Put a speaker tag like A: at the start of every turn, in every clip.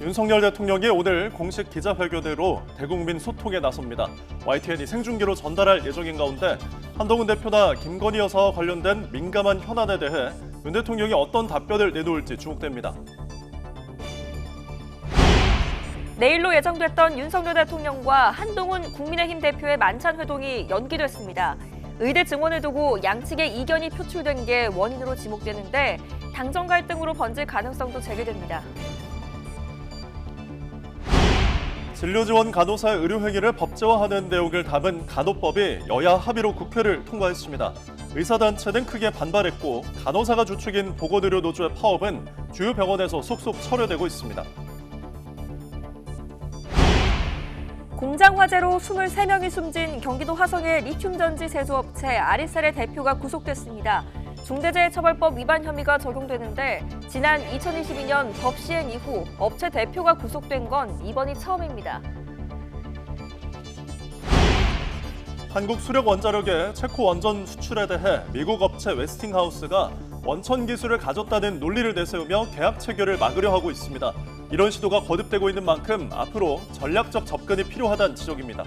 A: 윤석열 대통령이 오늘 공식 기자회견으로 대국민 소통에 나섭니다. YTN이 생중계로 전달할 예정인 가운데 한동훈 대표나 김건희 여사와 관련된 민감한 현안에 대해 윤 대통령이 어떤 답변을 내놓을지 주목됩니다.
B: 내일로 예정됐던 윤석열 대통령과 한동훈 국민의힘 대표의 만찬 회동이 연기됐습니다. 의대 증원을 두고 양측의 이견이 표출된 게 원인으로 지목되는데 당정 갈등으로 번질 가능성도 제기됩니다.
A: 진료지원 간호사의 의료행위를 법제화하는 내용을 담은 간호법이 여야 합의로 국회를 통과했습니다. 의사단체는 크게 반발했고 간호사가 주축인 보건의료노조의 파업은 주요 병원에서 속속 철회되고 있습니다.
B: 공장 화재로 23명이 숨진 경기도 화성의 리튬전지 제조업체 아리셀의 대표가 구속됐습니다. 중대재해처벌법 위반 혐의가 적용되는데 지난 2022년 법 시행 이후 업체 대표가 구속된 건 이번이 처음입니다.
A: 한국 수력 원자력의 체코 원전 수출에 대해 미국 업체 웨스팅하우스가 원천 기술을 가졌다는 논리를 내세우며 계약 체결을 막으려 하고 있습니다. 이런 시도가 거듭되고 있는 만큼 앞으로 전략적 접근이 필요하다는 지적입니다.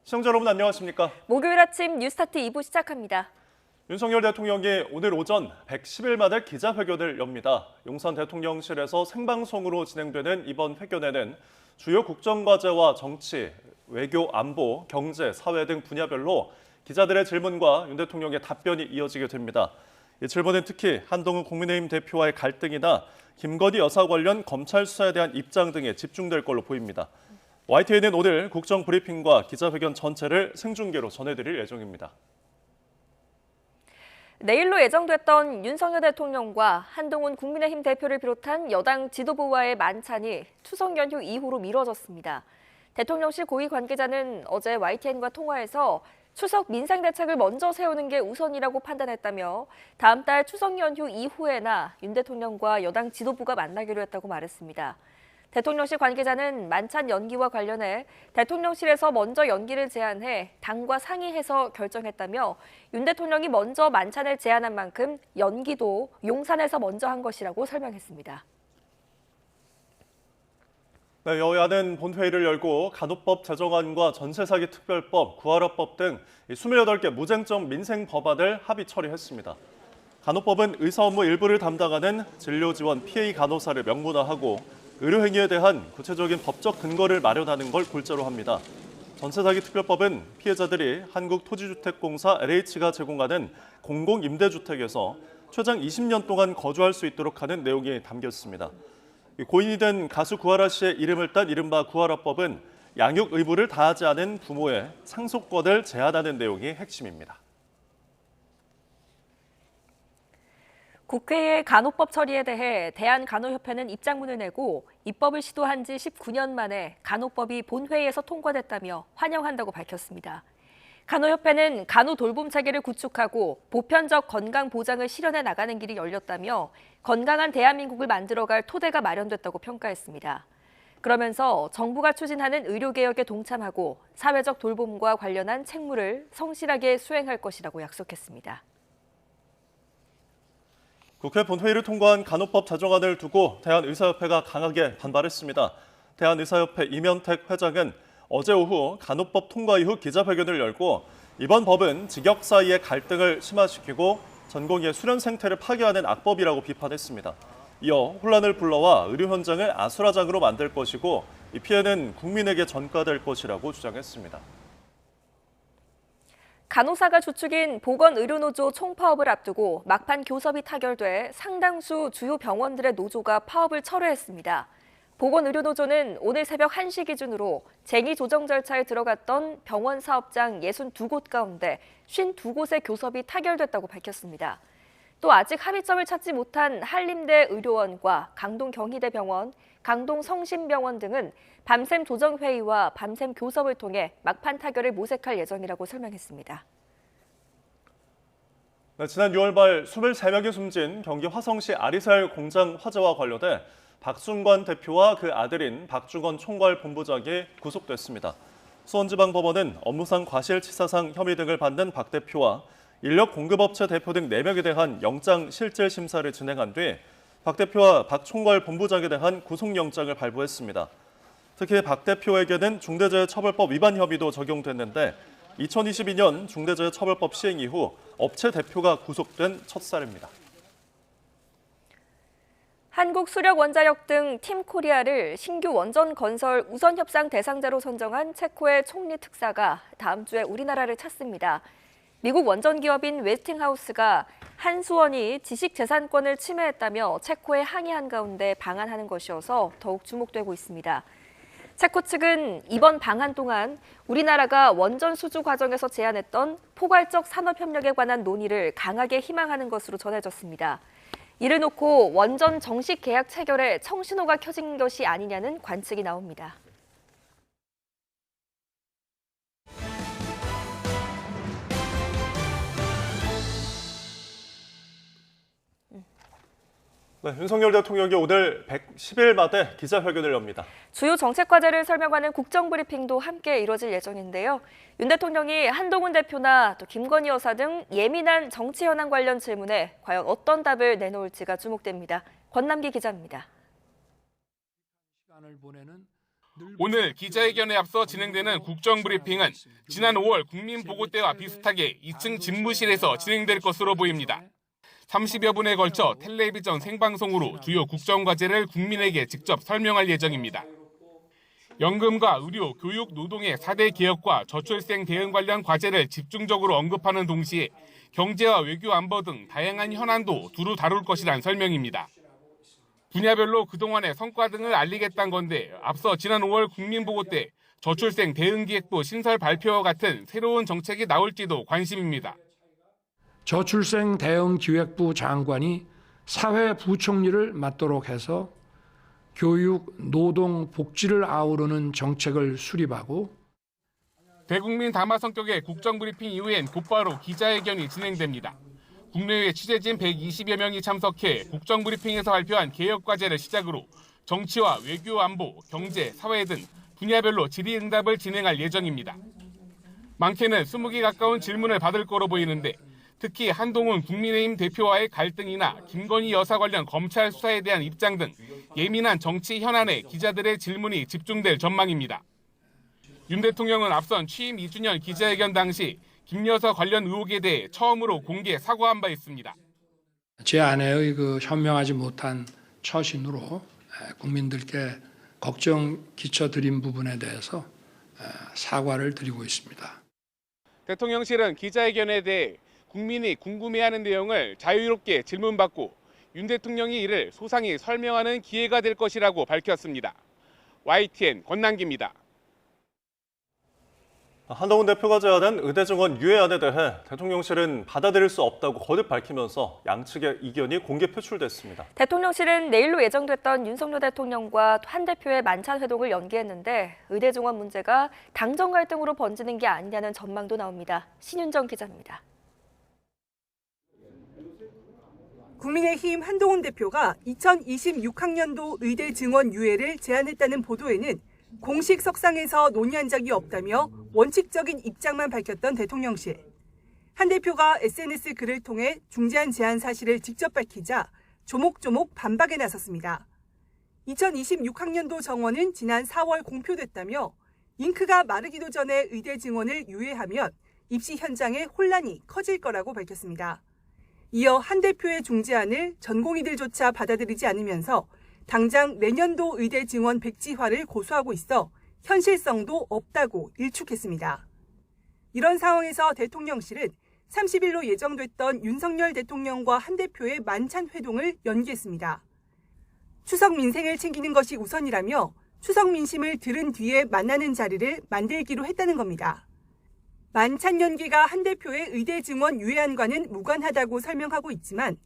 A: 시청자 여러분 안녕하십니까?
B: 목요일 아침 뉴스타트 2부 시작합니다.
A: 윤석열 대통령이 오늘 오전 110일 만에 기자회견을 엽니다. 용산 대통령실에서 생방송으로 진행되는 이번 회견에는 주요 국정과제와 정치, 외교, 안보, 경제, 사회 등 분야별로 기자들의 질문과 윤 대통령의 답변이 이어지게 됩니다. 이 질문은 특히 한동훈 국민의힘 대표와의 갈등이나 김건희 여사 관련 검찰 수사에 대한 입장 등에 집중될 걸로 보입니다. YTN은 오늘 국정 브리핑과 기자회견 전체를 생중계로 전해드릴 예정입니다.
B: 내일로 예정됐던 윤석열 대통령과 한동훈 국민의힘 대표를 비롯한 여당 지도부와의 만찬이 추석 연휴 이후로 미뤄졌습니다. 대통령실 고위 관계자는 어제 YTN과 통화에서 추석 민생 대책을 먼저 세우는 게 우선이라고 판단했다며 다음 달 추석 연휴 이후에나 윤 대통령과 여당 지도부가 만나기로 했다고 말했습니다. 대통령실 관계자는 만찬 연기와 관련해 대통령실에서 먼저 연기를 제안해 당과 상의해서 결정했다며 윤 대통령이 먼저 만찬을 제안한 만큼 연기도 용산에서 먼저 한 것이라고 설명했습니다.
A: 네, 여야는 본회의를 열고 간호법 제정안과 전세사기 특별법, 구하라법 등 28개 무쟁점 민생 법안을 합의 처리했습니다. 간호법은 의사 업무 일부를 담당하는 진료지원 PA 간호사를 명문화하고 의료행위에 대한 구체적인 법적 근거를 마련하는 걸 골자로 합니다. 전세사기 특별법은 피해자들이 한국토지주택공사 LH가 제공하는 공공임대주택에서 최장 20년 동안 거주할 수 있도록 하는 내용이 담겨 있습니다. 고인이 된 가수 구하라 씨의 이름을 딴 이른바 구하라법은 양육 의무를 다하지 않은 부모의 상속권을 제한하는 내용이 핵심입니다.
B: 국회의 간호법 처리에 대해 대한간호협회는 입장문을 내고 입법을 시도한 지 19년 만에 간호법이 본회의에서 통과됐다며 환영한다고 밝혔습니다. 간호협회는 간호 돌봄 체계를 구축하고 보편적 건강 보장을 실현해 나가는 길이 열렸다며 건강한 대한민국을 만들어갈 토대가 마련됐다고 평가했습니다. 그러면서 정부가 추진하는 의료개혁에 동참하고 사회적 돌봄과 관련한 책무를 성실하게 수행할 것이라고 약속했습니다.
A: 국회 본회의를 통과한 간호법 제정안을 두고 대한의사협회가 강하게 반발했습니다. 대한의사협회 이면택 회장은 어제 오후 간호법 통과 이후 기자회견을 열고 이번 법은 직역 사이의 갈등을 심화시키고 전공의의 수련 생태를 파괴하는 악법이라고 비판했습니다. 이어 혼란을 불러와 의료 현장을 아수라장으로 만들 것이고 이 피해는 국민에게 전가될 것이라고 주장했습니다.
B: 간호사가 주축인 보건의료노조 총파업을 앞두고 막판 교섭이 타결돼 상당수 주요 병원들의 노조가 파업을 철회했습니다. 보건의료노조는 오늘 새벽 1시 기준으로 쟁의 조정 절차에 들어갔던 병원 사업장 62곳 가운데 52곳의 교섭이 타결됐다고 밝혔습니다. 또 아직 합의점을 찾지 못한 한림대 의료원과 강동경희대병원, 강동성심병원 등은 밤샘 조정회의와 밤샘 교섭을 통해 막판 타결을 모색할 예정이라고 설명했습니다.
A: 네, 지난 6월 말 23명이 숨진 경기 화성시 아리살 공장 화재와 관련해 박순관 대표와 그 아들인 박중원 총괄본부장이 구속됐습니다. 수원지방법원은 업무상 과실치사상 혐의 등을 받는 박 대표와 인력 공급업체 대표 등 4명에 대한 영장 실질 심사를 진행한 뒤 박 대표와 박 총괄 본부장에 대한 구속영장을 발부했습니다. 특히 박 대표에게는 중대재해처벌법 위반 혐의도 적용됐는데 2022년 중대재해처벌법 시행 이후 업체 대표가 구속된 첫 사례입니다.
B: 한국수력원자력 등 팀코리아를 신규 원전 건설 우선 협상 대상자로 선정한 체코의 총리 특사가 다음 주에 우리나라를 찾습니다. 미국 원전 기업인 웨스팅하우스가 한수원이 지식재산권을 침해했다며 체코에 항의한 가운데 방한하는 것이어서 더욱 주목되고 있습니다. 체코 측은 이번 방한 동안 우리나라가 원전 수주 과정에서 제안했던 포괄적 산업협력에 관한 논의를 강하게 희망하는 것으로 전해졌습니다. 이를 놓고 원전 정식 계약 체결에 청신호가 켜진 것이 아니냐는 관측이 나옵니다.
A: 네, 윤석열 대통령이 오늘 110일 만에 기자회견을 엽니다.
B: 주요 정책 과제를 설명하는 국정브리핑도 함께 이뤄질 예정인데요. 윤 대통령이 한동훈 대표나 또 김건희 여사 등 예민한 정치 현안 관련 질문에 과연 어떤 답을 내놓을지가 주목됩니다. 권남기 기자입니다.
C: 오늘 기자회견에 앞서 진행되는 국정브리핑은 지난 5월 국민보고 때와 비슷하게 2층 집무실에서 진행될 것으로 보입니다. 30여 분에 걸쳐 텔레비전 생방송으로 주요 국정과제를 국민에게 직접 설명할 예정입니다. 연금과 의료, 교육, 노동의 4대 개혁과 저출생 대응 관련 과제를 집중적으로 언급하는 동시에 경제와 외교 안보 등 다양한 현안도 두루 다룰 것이란 설명입니다. 분야별로 그동안의 성과 등을 알리겠다는 건데 앞서 지난 5월 국민보고 때 저출생 대응기획부 신설 발표와 같은 새로운 정책이 나올지도 관심입니다.
D: 저출생 대응기획부 장관이 사회부총리를 맡도록 해서 교육, 노동, 복지를 아우르는 정책을 수립하고
C: 대국민 담화 성격의 국정브리핑 이후엔 곧바로 기자회견이 진행됩니다. 국내외 취재진 120여 명이 참석해 국정브리핑에서 발표한 개혁과제를 시작으로 정치와 외교 안보, 경제, 사회 등 분야별로 질의응답을 진행할 예정입니다. 많게는 20개 가까운 질문을 받을 거로 보이는데 특히 한동훈 국민의힘 대표와의 갈등이나 김건희 여사 관련 검찰 수사에 대한 입장 등 예민한 정치 현안에 기자들의 질문이 집중될 전망입니다. 윤 대통령은 앞선 취임 2주년 기자회견 당시 김 여사 관련 의혹에 대해 처음으로 공개 사과한 바 있습니다.
D: 제 아내의 현명하지 못한 처신으로 국민들께 걱정 끼쳐드린 부분에 대해서 사과를 드리고 있습니다.
C: 대통령실은 기자회견에 대해 국민이 궁금해하는 내용을 자유롭게 질문받고 윤 대통령이 이를 소상히 설명하는 기회가 될 것이라고 밝혔습니다. YTN 권남기입니다.
A: 한동훈 대표가 제안한 의대 증원 유예안에 대해 대통령실은 받아들일 수 없다고 거듭 밝히면서 양측의 이견이 공개 표출됐습니다.
B: 대통령실은 내일로 예정됐던 윤석열 대통령과 한 대표의 만찬 회동을 연기했는데 의대 증원 문제가 당정 갈등으로 번지는 게 아니냐는 전망도 나옵니다. 신윤정 기자입니다.
E: 국민의힘 한동훈 대표가 2026학년도 의대 증원 유예를 제안했다는 보도에는 공식 석상에서 논의한 적이 없다며 원칙적인 입장만 밝혔던 대통령실. 한 대표가 SNS 글을 통해 중재안 제안 사실을 직접 밝히자 조목조목 반박에 나섰습니다. 2026학년도 정원은 지난 4월 공표됐다며 잉크가 마르기도 전에 의대 증원을 유예하면 입시 현장에 혼란이 커질 거라고 밝혔습니다. 이어 한 대표의 중재안을 전공의들조차 받아들이지 않으면서 당장 내년도 의대 증원 백지화를 고수하고 있어 현실성도 없다고 일축했습니다. 이런 상황에서 대통령실은 30일로 예정됐던 윤석열 대통령과 한 대표의 만찬 회동을 연기했습니다. 추석 민생을 챙기는 것이 우선이라며 추석 민심을 들은 뒤에 만나는 자리를 만들기로 했다는 겁니다. 만찬 연기가 한 대표의 의대 증원 유예안과는 무관하다고 설명하고 있지만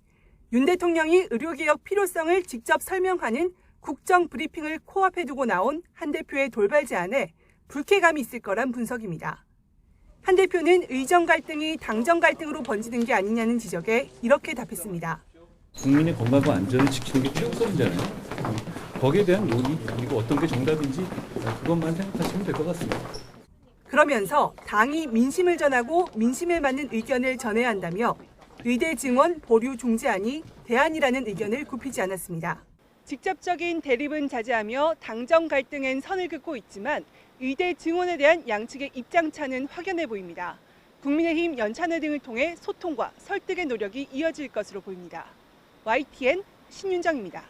E: 윤 대통령이 의료개혁 필요성을 직접 설명하는 국정 브리핑을 코앞에 두고 나온 한 대표의 돌발 제안에 불쾌감이 있을 거란 분석입니다. 한 대표는 의정 갈등이 당정 갈등으로 번지는 게 아니냐는 지적에 이렇게 답했습니다.
F: 국민의 건강과 안전을 지키는 게 최우선이잖아요. 거기에 대한 논의 그리고 어떤 게 정답인지 그것만 생각하시면 될 것 같습니다.
E: 그러면서 당이 민심을 전하고 민심에 맞는 의견을 전해야 한다며 의대 증원 보류 중지안이 대안이라는 의견을 굽히지 않았습니다. 직접적인 대립은 자제하며 당정 갈등엔 선을 긋고 있지만 의대 증원에 대한 양측의 입장차는 확연해 보입니다. 국민의힘 연찬회 등을 통해 소통과 설득의 노력이 이어질 것으로 보입니다. YTN 신윤정입니다.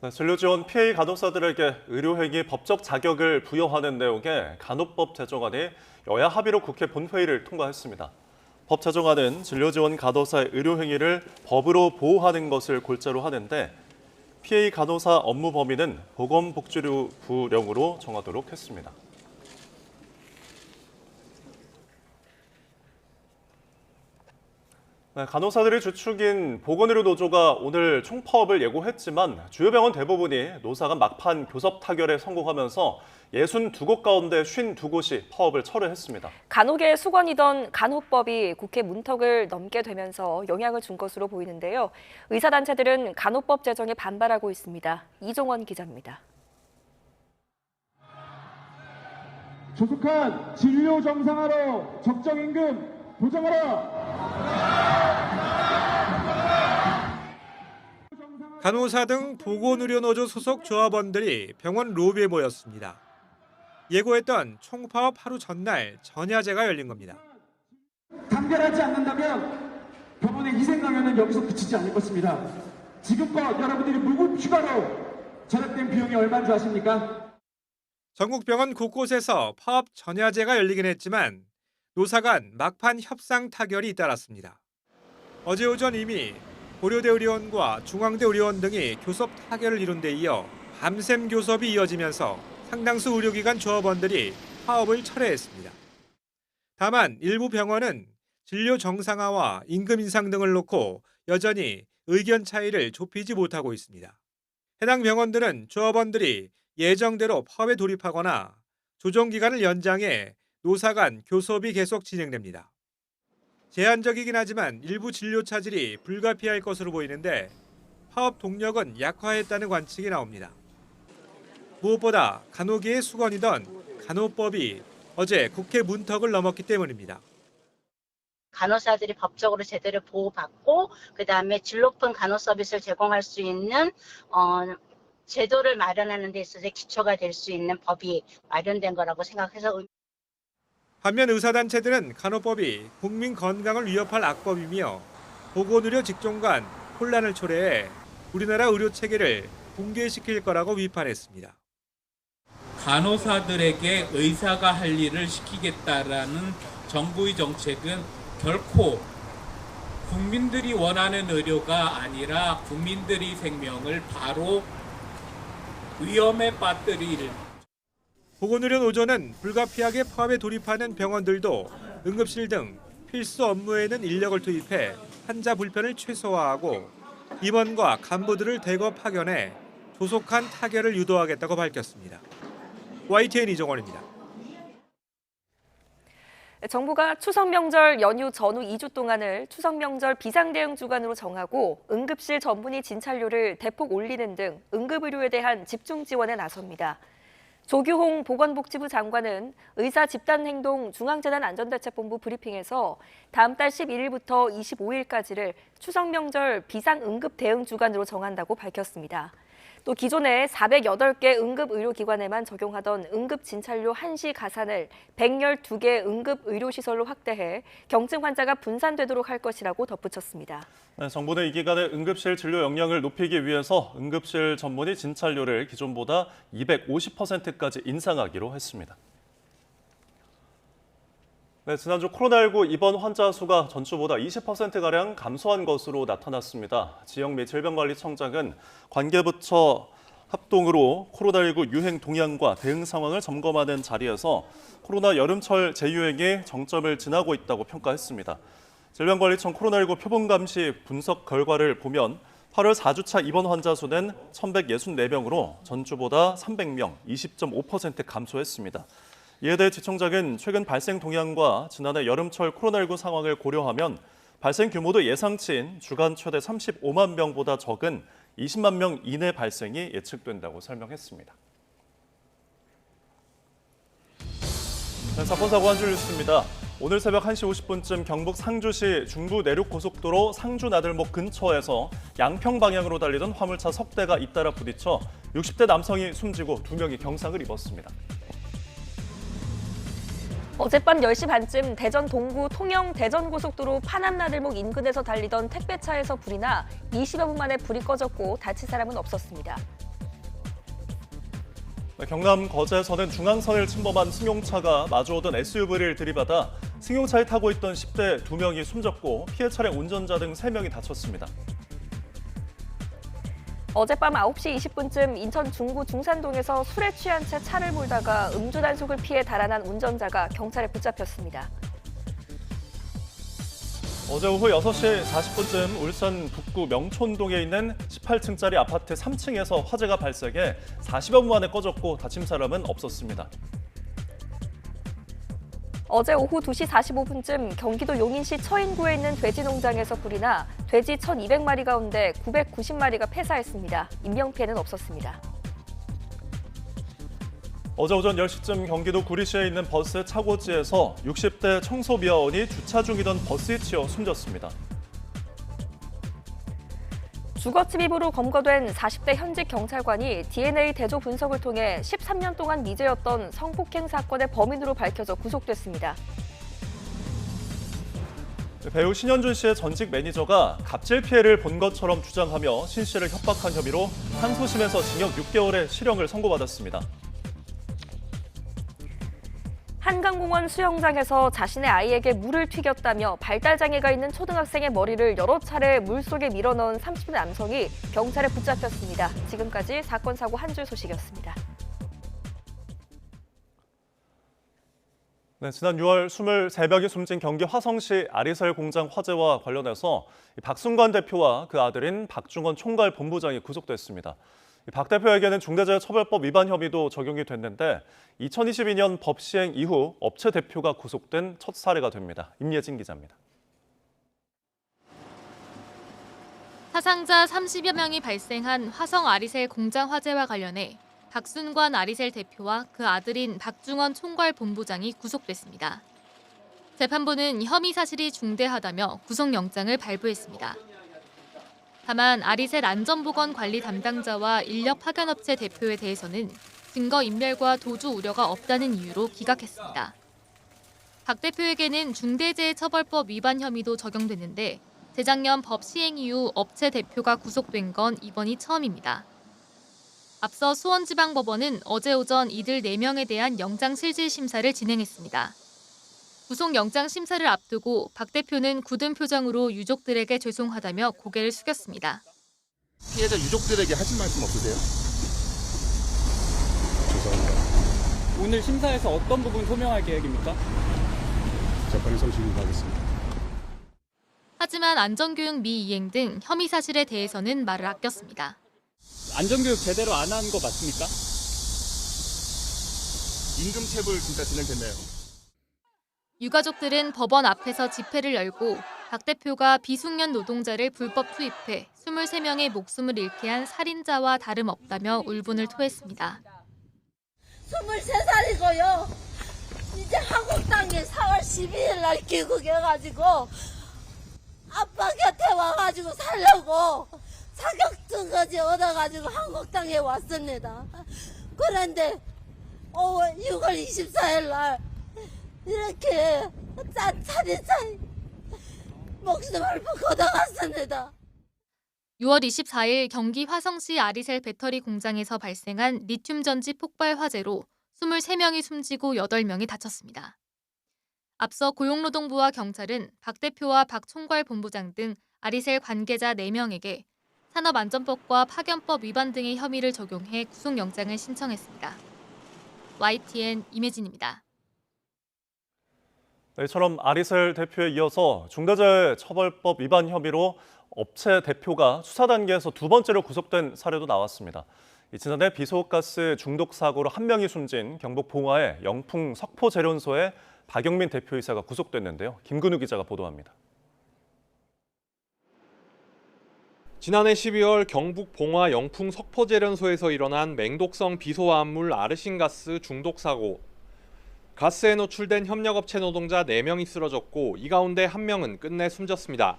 A: 네, 진료지원 피해 간호사들에게 의료행위 법적 자격을 부여하는 내용의 간호법 제정안이 여야 합의로 국회 본회의를 통과했습니다. 법 제정안은 진료지원 간호사의 의료행위를 법으로 보호하는 것을 골자로 하는데 피해 간호사 업무 범위는 보건복지부령으로 정하도록 했습니다. 네, 간호사들의 주축인 보건의료노조가 오늘 총파업을 예고했지만 주요 병원 대부분이 노사 간 막판 교섭 타결에 성공하면서 62곳 가운데 52곳이 파업을 철회했습니다.
B: 간호계의 수건이던 간호법이 국회 문턱을 넘게 되면서 영향을 준 것으로 보이는데요. 의사단체들은 간호법 제정에 반발하고 있습니다. 이종원 기자입니다.
G: 조속한 진료 정상화로 적정 임금 보장하라.
H: 간호사 등 보건의료노조 소속 조합원들이 병원 로비에 모였습니다. 예고했던 총파업 하루 전날 전야제가 열린 겁니다.
G: 단결하지 않는다면 병원의 희생 강연은 여기서 그치지 않을 것입니다. 지금껏 여러분들이 무급 휴가로 절약된 비용이 얼마인 줄 아십니까?
H: 전국 병원 곳곳에서 파업 전야제가 열리긴 했지만 노사 간 막판 협상 타결이 잇따랐습니다. 어제 오전 이미 고려대 의료원과 중앙대 의료원 등이 교섭 타결을 이룬 데 이어 밤샘 교섭이 이어지면서 상당수 의료기관 조합원들이 파업을 철회했습니다. 다만 일부 병원은 진료 정상화와 임금 인상 등을 놓고 여전히 의견 차이를 좁히지 못하고 있습니다. 해당 병원들은 조합원들이 예정대로 파업에 돌입하거나 조정기간을 연장해 노사 간 교섭이 계속 진행됩니다. 제한적이긴 하지만 일부 진료 차질이 불가피할 것으로 보이는데 파업 동력은 약화했다는 관측이 나옵니다. 무엇보다 간호계의 수건이던 간호법이 어제 국회 문턱을 넘었기 때문입니다.
I: 간호사들이 법적으로 제대로 보호받고 그다음에 질 높은 간호 서비스를 제공할 수 있는 제도를 마련하는 데 있어서 기초가 될 수 있는 법이 마련된 거라고 생각해서
H: 반면 의사단체들은 간호법이 국민 건강을 위협할 악법이며 보건의료 직종 간 혼란을 초래해 우리나라 의료체계를 붕괴시킬 거라고 비판했습니다.
J: 간호사들에게 의사가 할 일을 시키겠다라는 정부의 정책은 결코 국민들이 원하는 의료가 아니라 국민들의 생명을 바로 위험에 빠뜨릴
H: 보건의료노조는 불가피하게 파업에 돌입하는 병원들도 응급실 등 필수 업무에는 인력을 투입해 환자 불편을 최소화하고 임원과 간부들을 대거 파견해 조속한 타결을 유도하겠다고 밝혔습니다. YTN 이종원입니다.
B: 정부가 추석 명절 연휴 전후 2주 동안을 추석 명절 비상대응 주간으로 정하고 응급실 전문의 진찰료를 대폭 올리는 등 응급의료에 대한 집중 지원에 나섭니다. 조규홍 보건복지부 장관은 의사 집단행동 중앙재난안전대책본부 브리핑에서 다음 달 11일부터 25일까지를 추석 명절 비상응급 대응 주간으로 정한다고 밝혔습니다. 또 기존에 408개 응급의료기관에만 적용하던 응급진찰료 한시 가산을 112개 응급의료시설로 확대해 경증 환자가 분산되도록 할 것이라고 덧붙였습니다.
A: 네, 정부는 이 기간에 응급실 진료 역량을 높이기 위해서 응급실 전문의 진찰료를 기존보다 250%까지 인상하기로 했습니다. 네, 지난주 코로나19 입원 환자 수가 전주보다 20%가량 감소한 것으로 나타났습니다. 지역 및 질병관리청장은 관계부처 합동으로 코로나19 유행 동향과 대응 상황을 점검하는 자리에서 코로나 여름철 재유행이 정점을 지나고 있다고 평가했습니다. 질병관리청 코로나19 표본감시 분석 결과를 보면 8월 4주차 입원 환자 수는 1,164명으로 전주보다 300명, 20.5% 감소했습니다. 이에 대해 지청장은 최근 발생 동향과 지난해 여름철 코로나19 상황을 고려하면 발생 규모도 예상치인 주간 최대 35만 명보다 적은 20만 명 이내 발생이 예측된다고 설명했습니다. 사건 사고 한 줄 뉴스입니다. 오늘 새벽 1시 50분쯤 경북 상주시 중부 내륙고속도로 상주 나들목 근처에서 양평 방향으로 달리던 화물차 석 대가 잇따라 부딪혀 60대 남성이 숨지고 2명이 경상을 입었습니다.
B: 어젯밤 10시 반쯤 대전 동구 통영 대전고속도로 파남나들목 인근에서 달리던 택배차에서 불이 나 20여 분 만에 불이 꺼졌고 다친 사람은 없었습니다.
A: 경남 거제에서는 중앙선을 침범한 승용차가 마주오던 SUV를 들이받아 승용차에 타고 있던 10대 2명이 숨졌고 피해 차량 운전자 등 3명이 다쳤습니다.
B: 어젯밤 9시 20분쯤 인천 중구 중산동에서 술에 취한 채 차를 몰다가 음주 단속을 피해 달아난 운전자가 경찰에 붙잡혔습니다.
A: 어제 오후 6시 40분쯤 울산 북구 명촌동에 있는 18층짜리 아파트 3층에서 화재가 발생해 40여 분 만에 꺼졌고 다친 사람은 없었습니다.
B: 어제 오후 2시 45분쯤 경기도 용인시 처인구에 있는 돼지 농장에서 불이 나 돼지 1,200마리 가운데 990마리가 폐사했습니다. 인명피해는 없었습니다.
A: 어제 오전 10시쯤 경기도 구리시에 있는 버스 차고지에서 60대 청소미화원이 주차 중이던 버스에 치여 숨졌습니다.
B: 주거침입으로 검거된 40대 현직 경찰관이 DNA 대조 분석을 통해 13년 동안 미제였던 성폭행 사건의 범인으로 밝혀져 구속됐습니다.
A: 배우 신현준 씨의 전직 매니저가 갑질 피해를 본 것처럼 주장하며 신 씨를 협박한 혐의로 항소심에서 징역 6개월의 실형을 선고받았습니다.
B: 한강공원 수영장에서 자신의 아이에게 물을 튀겼다며 발달장애가 있는 초등학생의 머리를 여러 차례 물속에 밀어넣은 30대 남성이 경찰에 붙잡혔습니다. 지금까지 사건 사고 한 줄 소식이었습니다.
A: 네, 지난 6월 23명이 숨진 경기 화성시 아리셀 공장 화재와 관련해서 박순관 대표와 그 아들인 박중원 총괄 본부장이 구속됐습니다. 박 대표에게는 중대재해처벌법 위반 혐의도 적용이 됐는데 2022년 법 시행 이후 업체 대표가 구속된 첫 사례가 됩니다. 임예진 기자입니다.
K: 사상자 30여 명이 발생한 화성 아리셀 공장 화재와 관련해 박순관 아리셀 대표와 그 아들인 박중원 총괄 본부장이 구속됐습니다. 재판부는 혐의 사실이 중대하다며 구속영장을 발부했습니다. 다만 아리셀 안전보건 관리 담당자와 인력 파견업체 대표에 대해서는 증거인멸과 도주 우려가 없다는 이유로 기각했습니다. 박 대표에게는 중대재해처벌법 위반 혐의도 적용됐는데 재작년 법 시행 이후 업체 대표가 구속된 건 이번이 처음입니다. 앞서 수원지방법원은 어제 오전 이들 4명에 대한 영장실질 심사를 진행했습니다. 구속영장 심사를 앞두고 박 대표는 굳은 표정으로 유족들에게 죄송하다며 고개를 숙였습니다.
L: 피해자 유족들에게 하신 말씀 없으세요? 죄송합니다.
M: 오늘 심사에서 어떤 부분 소명할 계획입니까?
L: 재판에 성실하겠습니다.
K: 하지만 안전교육 미이행 등 혐의 사실에 대해서는 말을 아꼈습니다.
M: 안전교육 제대로 안 한 거 맞습니까?
L: 임금체불 진짜 진행됐나요?
K: 유가족들은 법원 앞에서 집회를 열고 박 대표가 비숙련 노동자를 불법 투입해 23명의 목숨을 잃게 한 살인자와 다름없다며 울분을 토했습니다.
N: 23살이고요. 이제 한국 땅에 4월 12일 날 귀국해가지고 아빠 곁에 와가지고 살려고 자격증까지 얻어가지고 한국 땅에 왔습니다. 그런데 6월 24일 날 이렇게 살인자 목숨을 걷어갔습니다.
K: 6월 24일 경기 화성시 아리셀 배터리 공장에서 발생한 리튬 전지 폭발 화재로 23명이 숨지고 8명이 다쳤습니다. 앞서 고용노동부와 경찰은 박 대표와 박 총괄 본부장 등 아리셀 관계자 4명에게 산업안전법과 파견법 위반 등의 혐의를 적용해 구속영장을 신청했습니다. YTN 임혜진입니다.
A: 이처럼 아리셀 대표에 이어서 중대재해처벌법 위반 혐의로 업체 대표가 수사 단계에서 2번째로 구속된 사례도 나왔습니다. 지난해 비소가스 중독 사고로 1명이 숨진 경북 봉화의 영풍 석포재련소의 박영민 대표이사가 구속됐는데요. 김근우 기자가 보도합니다.
O: 지난해 12월 경북 봉화 영풍 석포재련소에서 일어난 맹독성 비소화합물 아르신가스 중독 사고. 가스에 노출된 협력업체 노동자 4명이 쓰러졌고 이 가운데 1명은 끝내 숨졌습니다.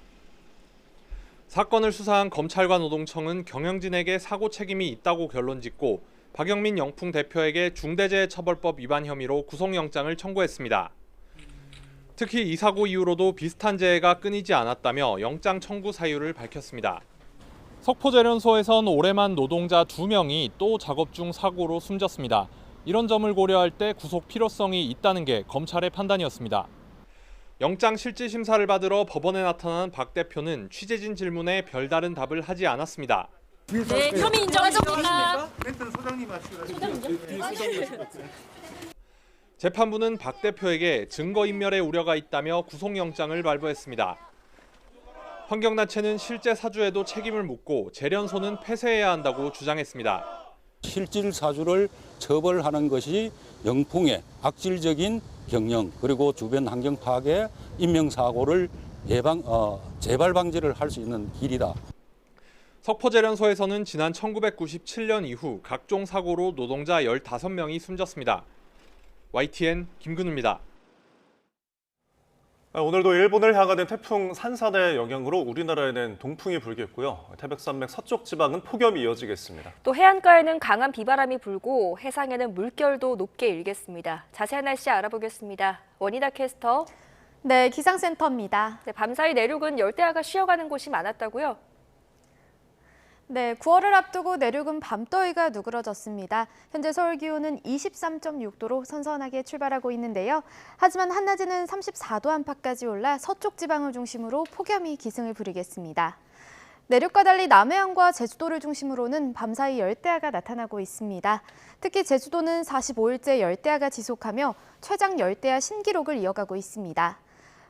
O: 사건을 수사한 검찰과 노동청은 경영진에게 사고 책임이 있다고 결론짓고 박영민 영풍 대표에게 중대재해처벌법 위반 혐의로 구속영장을 청구했습니다. 특히 이 사고 이후로도 비슷한 재해가 끊이지 않았다며 영장 청구 사유를 밝혔습니다. 석포제련소에선 올해만 노동자 2명이 또 작업 중 사고로 숨졌습니다. 이런 점을 고려할 때 구속 필요성이 있다는 게 검찰의 판단이었습니다. 영장 실질 심사를 받으러 법원에 나타난 박 대표는 취재진 질문에 별다른 답을 하지 않았습니다.
P: 네, 혐의 인정하십니까?
O: 재판부는 박 대표에게 증거인멸의 우려가 있다며 구속영장을 발부했습니다. 환경단체는 실제 사주에도 책임을 묻고 재련소는 폐쇄해야 한다고 주장했습니다.
Q: 실질 사주를 처벌하는 것이 영풍의 악질적인 경영 그리고 주변 환경 파괴, 인명사고를 재발 방지를 할 수 있는 길이다.
O: 석포제련소에서는 지난 1997년 이후 각종 사고로 노동자 15명이 숨졌습니다. YTN 김근우입니다.
A: 오늘도 일본을 향하는 태풍 산산의 영향으로 우리나라에는 동풍이 불겠고요. 태백산맥 서쪽 지방은 폭염이 이어지겠습니다.
B: 또 해안가에는 강한 비바람이 불고 해상에는 물결도 높게 일겠습니다. 자세한 날씨 알아보겠습니다. 원희다 캐스터.
R: 네, 기상센터입니다.
B: 네, 밤사이 내륙은 열대야가 쉬어가는 곳이 많았다고요?
R: 네, 9월을 앞두고 내륙은 밤더위가 누그러졌습니다. 현재 서울 기온은 23.6도로 선선하게 출발하고 있는데요. 하지만 한낮에는 34도 안팎까지 올라 서쪽 지방을 중심으로 폭염이 기승을 부리겠습니다. 내륙과 달리 남해안과 제주도를 중심으로는 밤사이 열대야가 나타나고 있습니다. 특히 제주도는 45일째 열대야가 지속하며 최장 열대야 신기록을 이어가고 있습니다.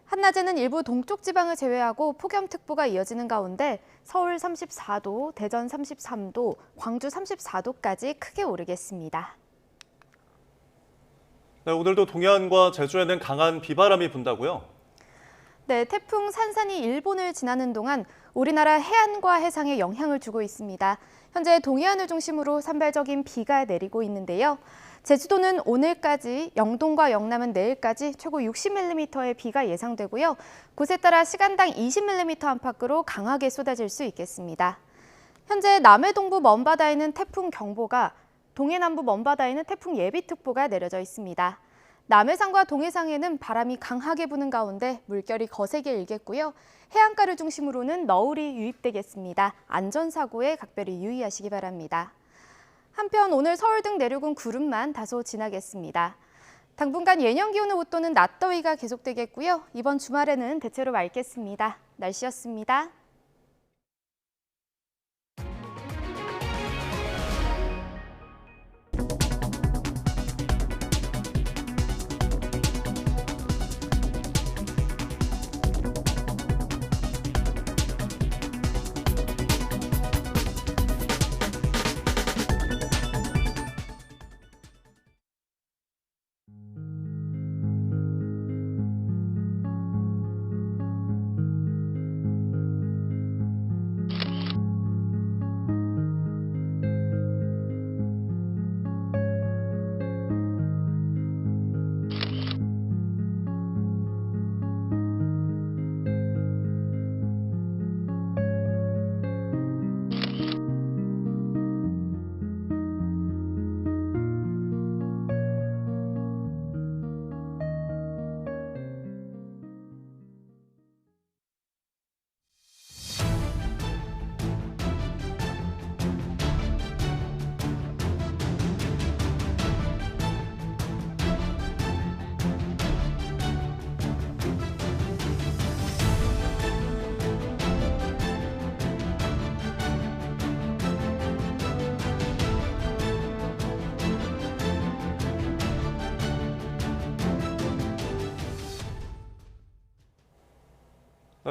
R: 한낮에는 일부 동쪽 지방을 제외하고 폭염특보가 이어지는 가운데 서울 34도, 대전 33도, 광주 34도까지 크게 오르겠습니다.
A: 네, 오늘도 동해안과 제주에는 강한 비바람이 분다고요?
R: 네, 태풍 산산이 일본을 지나는 동안 우리나라 해안과 해상에 영향을 주고 있습니다. 현재 동해안을 중심으로 산발적인 비가 내리고 있는데요. 제주도는 오늘까지, 영동과 영남은 내일까지 최고 60mm의 비가 예상되고요. 곳에 따라 시간당 20mm 안팎으로 강하게 쏟아질 수 있겠습니다. 현재 남해 동부 먼바다에는 태풍 경보가, 동해 남부 먼바다에는 태풍 예비특보가 내려져 있습니다. 남해상과 동해상에는 바람이 강하게 부는 가운데 물결이 거세게 일겠고요. 해안가를 중심으로는 너울이 유입되겠습니다. 안전사고에 각별히 유의하시기 바랍니다. 한편 오늘 서울 등 내륙은 구름만 다소 지나겠습니다. 당분간 예년 기온을 웃도는 낮더위가 계속되겠고요. 이번 주말에는 대체로 맑겠습니다. 날씨였습니다.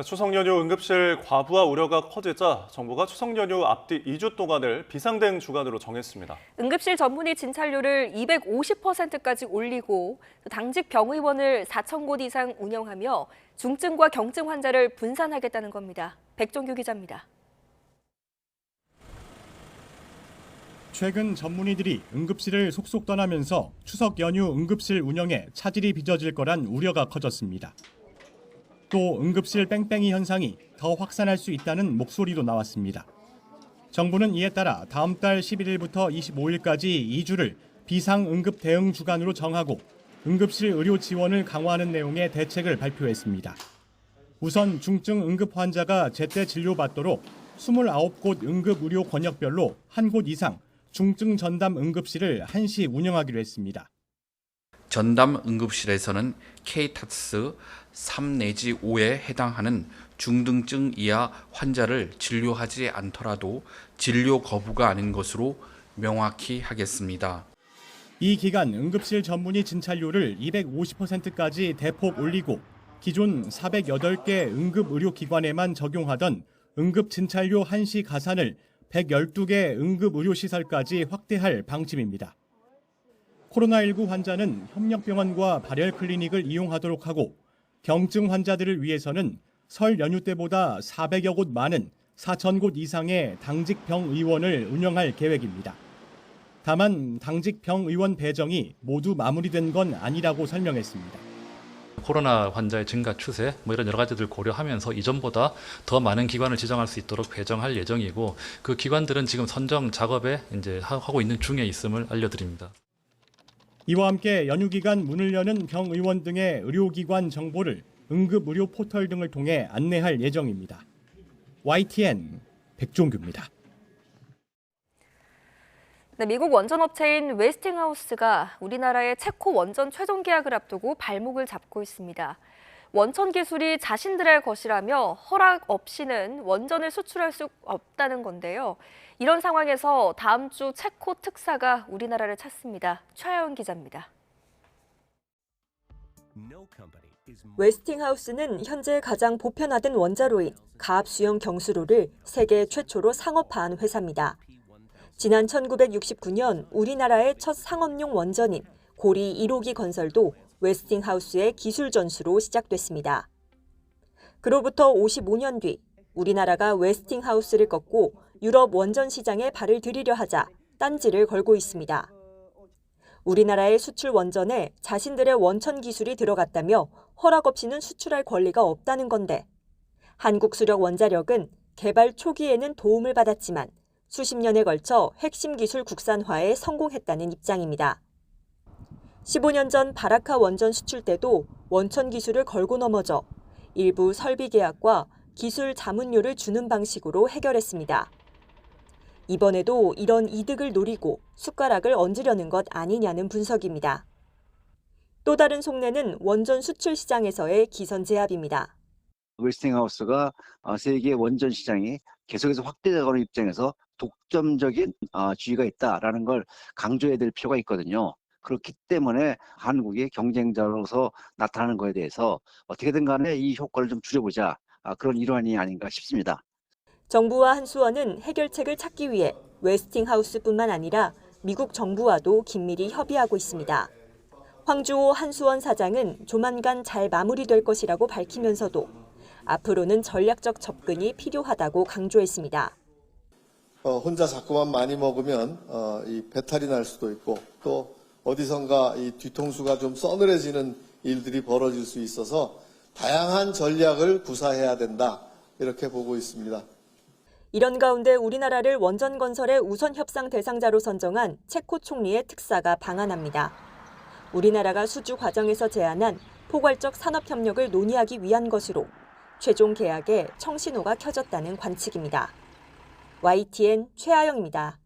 A: 추석 연휴 응급실 과부하 우려가 커지자 정부가 추석 연휴 앞뒤 2주 동안을 비상등 주간으로 정했습니다.
B: 응급실 전문의 진찰률을 250%까지 올리고 당직 병의원을 4,000곳 이상 운영하며 중증과 경증 환자를 분산하겠다는 겁니다. 백종규 기자입니다.
S: 최근 전문의들이 응급실을 속속 떠나면서 추석 연휴 응급실 운영에 차질이 빚어질 거란 우려가 커졌습니다. 또 응급실 뺑뺑이 현상이 더 확산할 수 있다는 목소리도 나왔습니다. 정부는 이에 따라 다음 달 11일부터 25일까지 2주를 비상응급 대응 주간으로 정하고 응급실 의료 지원을 강화하는 내용의 대책을 발표했습니다. 우선 중증 응급 환자가 제때 진료받도록 29곳 응급의료 권역별로 한 곳 이상 중증 전담 응급실을 한시 운영하기로 했습니다.
T: 전담 응급실에서는 K타스 3 내지 5에 해당하는 중등증 이하 환자를 진료하지 않더라도 진료 거부가 아닌 것으로 명확히 하겠습니다.
S: 이 기간 응급실 전문의 진찰료를 250%까지 대폭 올리고 기존 408개 응급의료기관에만 적용하던 응급진찰료 한시 가산을 112개 응급의료시설까지 확대할 방침입니다. 코로나19 환자는 협력병원과 발열클리닉을 이용하도록 하고 경증 환자들을 위해서는 설 연휴 때보다 400여 곳 많은 4,000곳 이상의 당직병의원을 운영할 계획입니다. 다만 당직병의원 배정이 모두 마무리된 건 아니라고 설명했습니다.
U: 코로나 환자의 증가 추세 이런 여러 가지들 고려하면서 이전보다 더 많은 기관을 지정할 수 있도록 배정할 예정이고 그 기관들은 지금 선정 작업에 이제 하고 있는 중에 있음을 알려드립니다.
S: 이와 함께 연휴 기간 문을 여는 병의원 등의 의료기관 정보를 응급의료 포털 등을 통해 안내할 예정입니다. YTN 백종규입니다.
B: 네, 미국 원전업체인 웨스팅하우스가 우리나라의 체코 원전 최종 계약을 앞두고 발목을 잡고 있습니다. 원천 기술이 자신들의 것이라며 허락 없이는 원전을 수출할 수 없다는 건데요. 이런 상황에서 다음 주 체코 특사가 우리나라를 찾습니다. 최하연 기자입니다.
V: 웨스팅하우스는 현재 가장 보편화된 원자로인 가압수형 경수로를 세계 최초로 상업화한 회사입니다. 지난 1969년 우리나라의 첫 상업용 원전인 고리 1호기 건설도 웨스팅하우스의 기술 전수로 시작됐습니다. 그로부터 55년 뒤 우리나라가 웨스팅하우스를 꺾고 유럽 원전 시장에 발을 들이려 하자 딴지를 걸고 있습니다. 우리나라의 수출 원전에 자신들의 원천 기술이 들어갔다며 허락 없이는 수출할 권리가 없다는 건데 한국수력원자력은 개발 초기에는 도움을 받았지만 수십 년에 걸쳐 핵심 기술 국산화에 성공했다는 입장입니다. 15년 전 바라카 원전 수출 때도 원천 기술을 걸고 넘어져 일부 설비 계약과 기술 자문료를 주는 방식으로 해결했습니다. 이번에도 이런 이득을 노리고 숟가락을 얹으려는 것 아니냐는 분석입니다. 또 다른 속내는 원전 수출 시장에서의 기선 제압입니다.
W: 웨스팅하우스가 세계 원전 시장이 계속해서 확대되는 입장에서 독점적인 지위가 있다라는 걸 강조해야 될 필요가 있거든요. 그렇기 때문에 한국이 경쟁자로서 나타나는 것에 대해서 어떻게든 간에 이 효과를 좀 줄여보자 그런 일환이 아닌가 싶습니다.
V: 정부와 한수원은 해결책을 찾기 위해 웨스팅하우스뿐만 아니라 미국 정부와도 긴밀히 협의하고 있습니다. 황주호 한수원 사장은 조만간 잘 마무리될 것이라고 밝히면서도 앞으로는 전략적 접근이 필요하다고 강조했습니다.
X: 혼자 자꾸만 많이 먹으면 이 배탈이 날 수도 있고 또 어디선가 이 뒤통수가 좀 서늘해지는 일들이 벌어질 수 있어서 다양한 전략을 구사해야 된다 이렇게 보고 있습니다.
V: 이런 가운데 우리나라를 원전 건설의 우선 협상 대상자로 선정한 체코 총리의 특사가 방한합니다. 우리나라가 수주 과정에서 제안한 포괄적 산업협력을 논의하기 위한 것으로 최종 계약에 청신호가 켜졌다는 관측입니다. YTN 최하영입니다.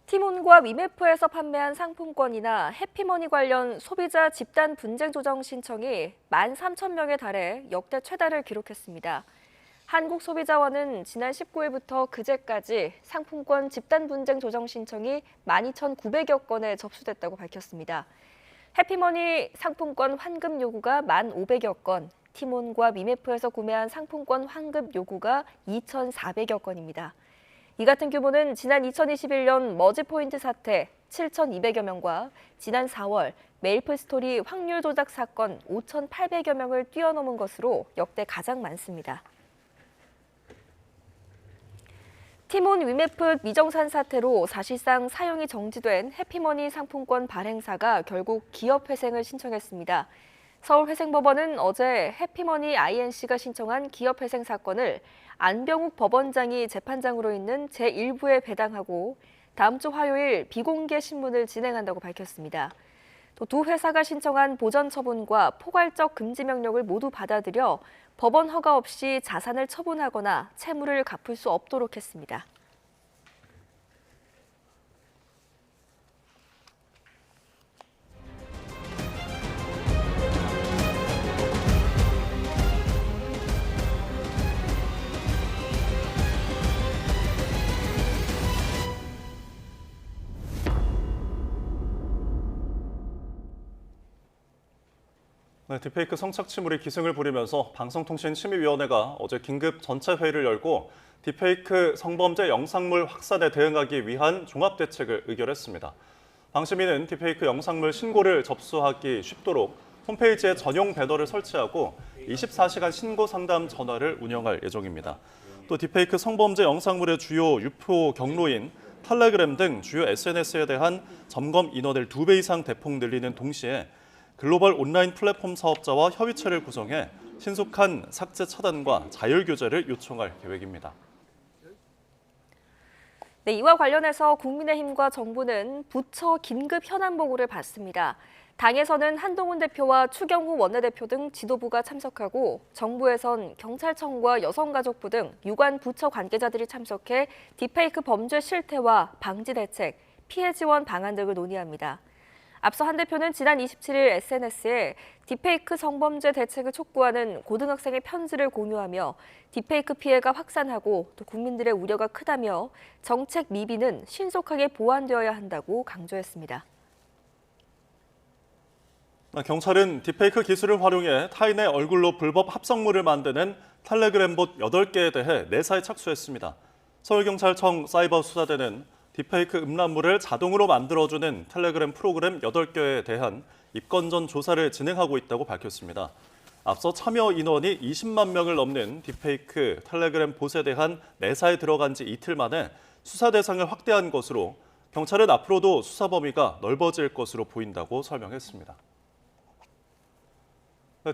B: 티몬과 위메프에서 판매한 상품권이나 해피머니 관련 소비자 집단 분쟁 조정 신청이 13,000명에 달해 역대 최다를 기록했습니다. 한국소비자원은 지난 19일부터 그제까지 상품권 집단 분쟁 조정 신청이 12,900여 건에 접수됐다고 밝혔습니다. 해피머니 상품권 환급 요구가 1,500여 건, 티몬과 위메프에서 구매한 상품권 환급 요구가 2,400여 건입니다. 이 같은 규모는 지난 2021년 머지포인트 사태 7,200여 명과 지난 4월 메이플스토리 확률 조작 사건 5,800여 명을 뛰어넘은 것으로 역대 가장 많습니다. 포켓몬 위메프 미정산 사태로 사실상 사용이 정지된 해피머니 상품권 발행사가 결국 기업회생을 신청했습니다. 서울회생법원은 어제 해피머니 INC가 신청한 기업회생 사건을 안병욱 법원장이 재판장으로 있는 제1부에 배당하고 다음 주 화요일 비공개 신문을 진행한다고 밝혔습니다. 또 두 회사가 신청한 보전 처분과 포괄적 금지 명령을 모두 받아들여 법원 허가 없이 자산을 처분하거나 채무를 갚을 수 없도록 했습니다.
A: 네, 딥페이크 성착취물이 기승을 부리면서 방송통신심의위원회가 어제 긴급 전체 회의를 열고 딥페이크 성범죄 영상물 확산에 대응하기 위한 종합대책을 의결했습니다. 방심위는 딥페이크 영상물 신고를 접수하기 쉽도록 홈페이지에 전용 배너를 설치하고 24시간 신고 상담 전화를 운영할 예정입니다. 또 딥페이크 성범죄 영상물의 주요 유포 경로인 텔레그램 등 주요 SNS에 대한 점검 인원을 2배 이상 대폭 늘리는 동시에 글로벌 온라인 플랫폼 사업자와 협의체를 구성해 신속한 삭제 차단과 자율 교제를 요청할 계획입니다.
B: 네, 이와 관련해서 국민의힘과 정부는 부처 긴급 현안 보고를 받습니다. 당에서는 한동훈 대표와 추경호 원내대표 등 지도부가 참석하고 정부에선 경찰청과 여성가족부 등 유관 부처 관계자들이 참석해 딥페이크 범죄 실태와 방지 대책, 피해 지원 방안 등을 논의합니다. 앞서 한 대표는 지난 27일 SNS에 딥페이크 성범죄 대책을 촉구하는 고등학생의 편지를 공유하며 딥페이크 피해가 확산하고 또 국민들의 우려가 크다며 정책 미비는 신속하게 보완되어야 한다고 강조했습니다.
A: 경찰은 딥페이크 기술을 활용해 타인의 얼굴로 불법 합성물을 만드는 텔레그램 봇 8개에 대해 내사에 착수했습니다. 서울경찰청 사이버수사대는 딥페이크 음란물을 자동으로 만들어주는 텔레그램 프로그램 8개에 대한 입건전 조사를 진행하고 있다고 밝혔습니다. 앞서 참여 인원이 20만 명을 넘는 딥페이크 텔레그램 봇에 대한 내사에 들어간 지 이틀 만에 수사 대상을 확대한 것으로 경찰은 앞으로도 수사 범위가 넓어질 것으로 보인다고 설명했습니다.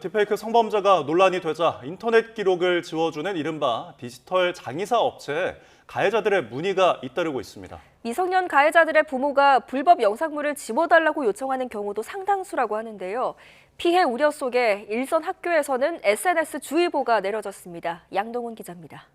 A: 딥페이크 성범죄가 논란이 되자 인터넷 기록을 지워주는 이른바 디지털 장의사 업체에 가해자들의 문의가 잇따르고 있습니다.
B: 미성년 가해자들의 부모가 불법 영상물을 지워달라고 요청하는 경우도 상당수라고 하는데요. 피해 우려 속에 일선 학교에서는 SNS 주의보가 내려졌습니다. 양동훈 기자입니다.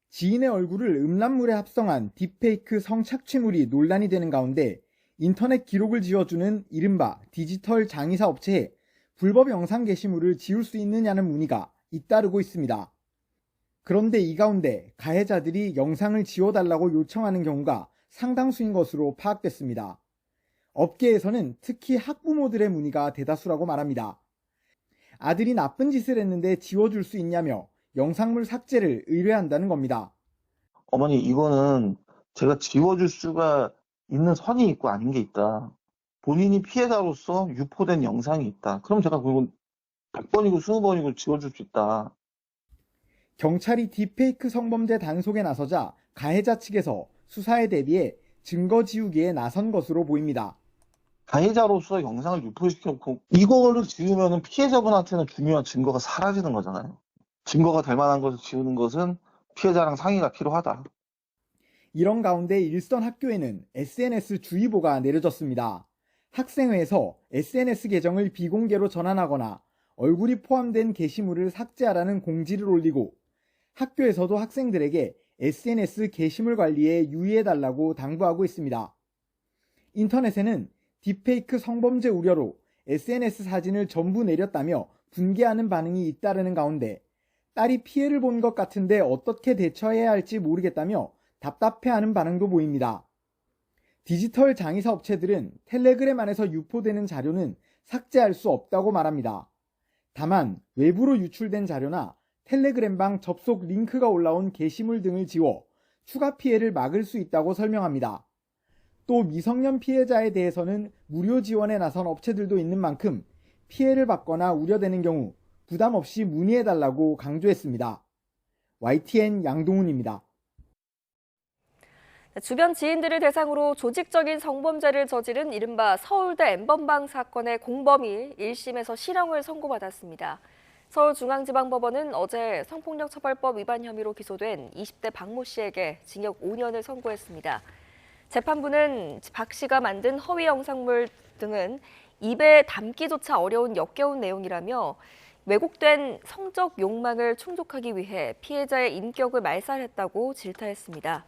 C: 지인의 얼굴을 음란물에 합성한 딥페이크 성착취물이 논란이 되는 가운데 인터넷 기록을 지워주는 이른바 디지털 장의사 업체에 불법 영상 게시물을 지울 수 있느냐는 문의가 잇따르고 있습니다. 그런데 이 가운데 가해자들이 영상을 지워달라고 요청하는 경우가 상당수인 것으로 파악됐습니다. 업계에서는 특히 학부모들의 문의가 대다수라고 말합니다. 아들이 나쁜 짓을 했는데 지워줄 수 있냐며 영상물 삭제를 의뢰한다는 겁니다.
D: 어머니, 이거는 제가 지워줄 수가 있는 선이 있고 아닌 게 있다. 본인이 피해자로서 유포된 영상이 있다. 그럼 제가 그건 100번이고 20번이고 지워줄 수 있다.
C: 경찰이 딥페이크 성범죄 단속에 나서자 가해자 측에서 수사에 대비해 증거 지우기에 나선 것으로 보입니다.
D: 가해자로서 영상을 유포시켰고 이거를 지우면 피해자분한테는 중요한 증거가 사라지는 거잖아요. 증거가 될 만한 것을 지우는 것은 피해자랑 상의가 필요하다.
C: 이런 가운데 일선 학교에는 SNS 주의보가 내려졌습니다. 학생회에서 SNS 계정을 비공개로 전환하거나 얼굴이 포함된 게시물을 삭제하라는 공지를 올리고 학교에서도 학생들에게 SNS 게시물 관리에 유의해달라고 당부하고 있습니다. 인터넷에는 딥페이크 성범죄 우려로 SNS 사진을 전부 내렸다며 분개하는 반응이 잇따르는 가운데 딸이 피해를 본 것 같은데 어떻게 대처해야 할지 모르겠다며 답답해하는 반응도 보입니다. 디지털 장의사 업체들은 텔레그램 안에서 유포되는 자료는 삭제할 수 없다고 말합니다. 다만 외부로 유출된 자료나 텔레그램방 접속 링크가 올라온 게시물 등을 지워 추가 피해를 막을 수 있다고 설명합니다. 또 미성년 피해자에 대해서는 무료 지원에 나선 업체들도 있는 만큼 피해를 받거나 우려되는 경우 부담 없이 문의해달라고 강조했습니다. YTN 양동훈입니다.
B: 주변 지인들을 대상으로 조직적인 성범죄를 저지른 이른바 서울대 N번방 사건의 공범이 1심에서 실형을 선고받았습니다. 서울중앙지방법원은 어제 성폭력처벌법 위반 혐의로 기소된 20대 박모 씨에게 징역 5년을 선고했습니다. 재판부는 박 씨가 만든 허위 영상물 등은 입에 담기조차 어려운 역겨운 내용이라며 왜곡된 성적 욕망을 충족하기 위해 피해자의 인격을 말살했다고 질타했습니다.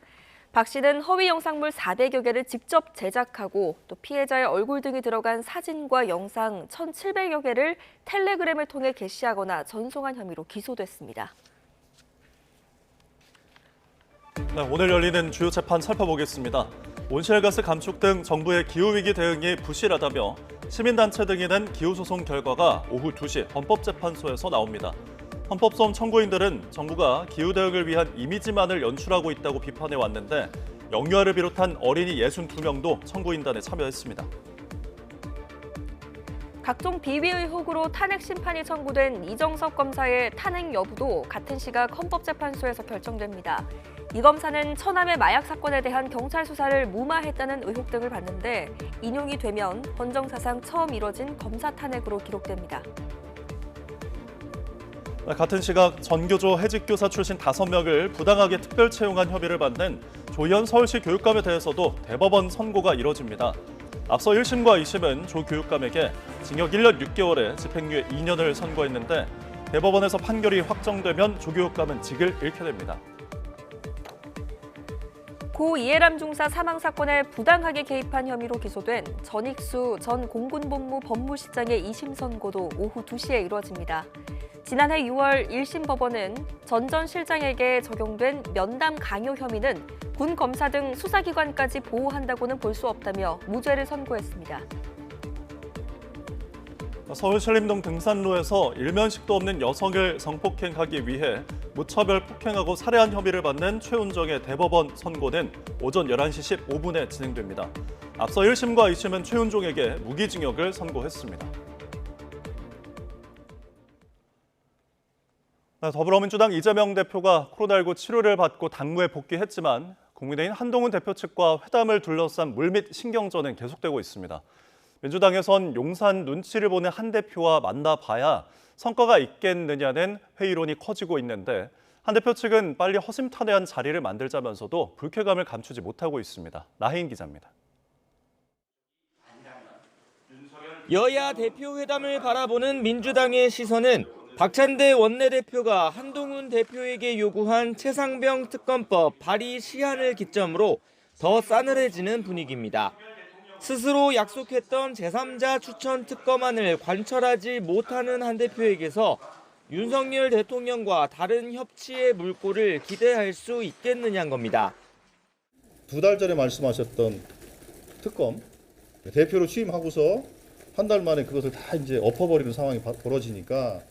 B: 박 씨는 허위 영상물 400여 개를 직접 제작하고 또 피해자의 얼굴 등이 들어간 사진과 영상 1,700여 개를 텔레그램을 통해 게시하거나 전송한 혐의로 기소됐습니다.
A: 네, 오늘 열리는 주요 재판 살펴보겠습니다. 온실가스 감축 등 정부의 기후위기 대응이 부실하다며 시민단체 등이 낸 기후소송 결과가 오후 2시 헌법재판소에서 나옵니다. 헌법소원 청구인들은 정부가 기후 대응을 위한 이미지만을 연출하고 있다고 비판해 왔는데 영유아를 비롯한 어린이 62명도 청구인단에 참여했습니다.
B: 각종 비위 의혹으로 탄핵 심판이 청구된 이정석 검사의 탄핵 여부도 같은 시각 헌법재판소에서 결정됩니다. 이 검사는 천암의 마약 사건에 대한 경찰 수사를 무마했다는 의혹 등을 받는데 인용이 되면 헌정사상 처음 이뤄진 검사 탄핵으로 기록됩니다.
A: 같은 시각 전교조 해직교사 출신 5명을 부당하게 특별 채용한 혐의를 받는 조희연 서울시 교육감에 대해서도 대법원 선고가 이뤄집니다. 앞서 1심과 2심은 조 교육감에게 징역 1년 6개월에 집행유예 2년을 선고했는데 대법원에서 판결이 확정되면 조 교육감은 직을 잃게 됩니다.
B: 고 이해람 중사 사망 사건에 부당하게 개입한 혐의로 기소된 전익수 전 공군본부 법무실장의 2심 선고도 오후 2시에 이뤄집니다. 지난해 6월 1심 법원은 전 실장에게 적용된 면담 강요 혐의는 군 검사 등 수사기관까지 보호한다고는 볼 수 없다며 무죄를 선고했습니다.
A: 서울 신림동 등산로에서 일면식도 없는 여성을 성폭행하기 위해 무차별 폭행하고 살해한 혐의를 받는 최운정의 대법원 선고는 오전 11시 15분에 진행됩니다. 앞서 1심과 2심은 최운종에게 무기징역을 선고했습니다. 더불어민주당 이재명 대표가 코로나19 치료를 받고 당무에 복귀했지만 국민의힘 한동훈 대표 측과 회담을 둘러싼 물밑 신경전은 계속되고 있습니다. 민주당에선 용산 눈치를 보는 한 대표와 만나봐야 성과가 있겠느냐는 회의론이 커지고 있는데 한 대표 측은 빨리 허심탄회한 자리를 만들자면서도 불쾌감을 감추지 못하고 있습니다. 나혜인 기자입니다.
E: 여야 대표 회담을 바라보는 민주당의 시선은 박찬대 원내대표가 한동훈 대표에게 요구한 최상병 특검법 발의 시한을 기점으로 더 싸늘해지는 분위기입니다. 스스로 약속했던 제3자 추천 특검안을 관철하지 못하는 한 대표에게서 윤석열 대통령과 다른 협치의 물꼬를 기대할 수 있겠느냐는 겁니다.
F: 2달 전에 말씀하셨던 특검 대표로 취임하고서 한 달 만에 그것을 다 이제 엎어버리는 상황이 벌어지니까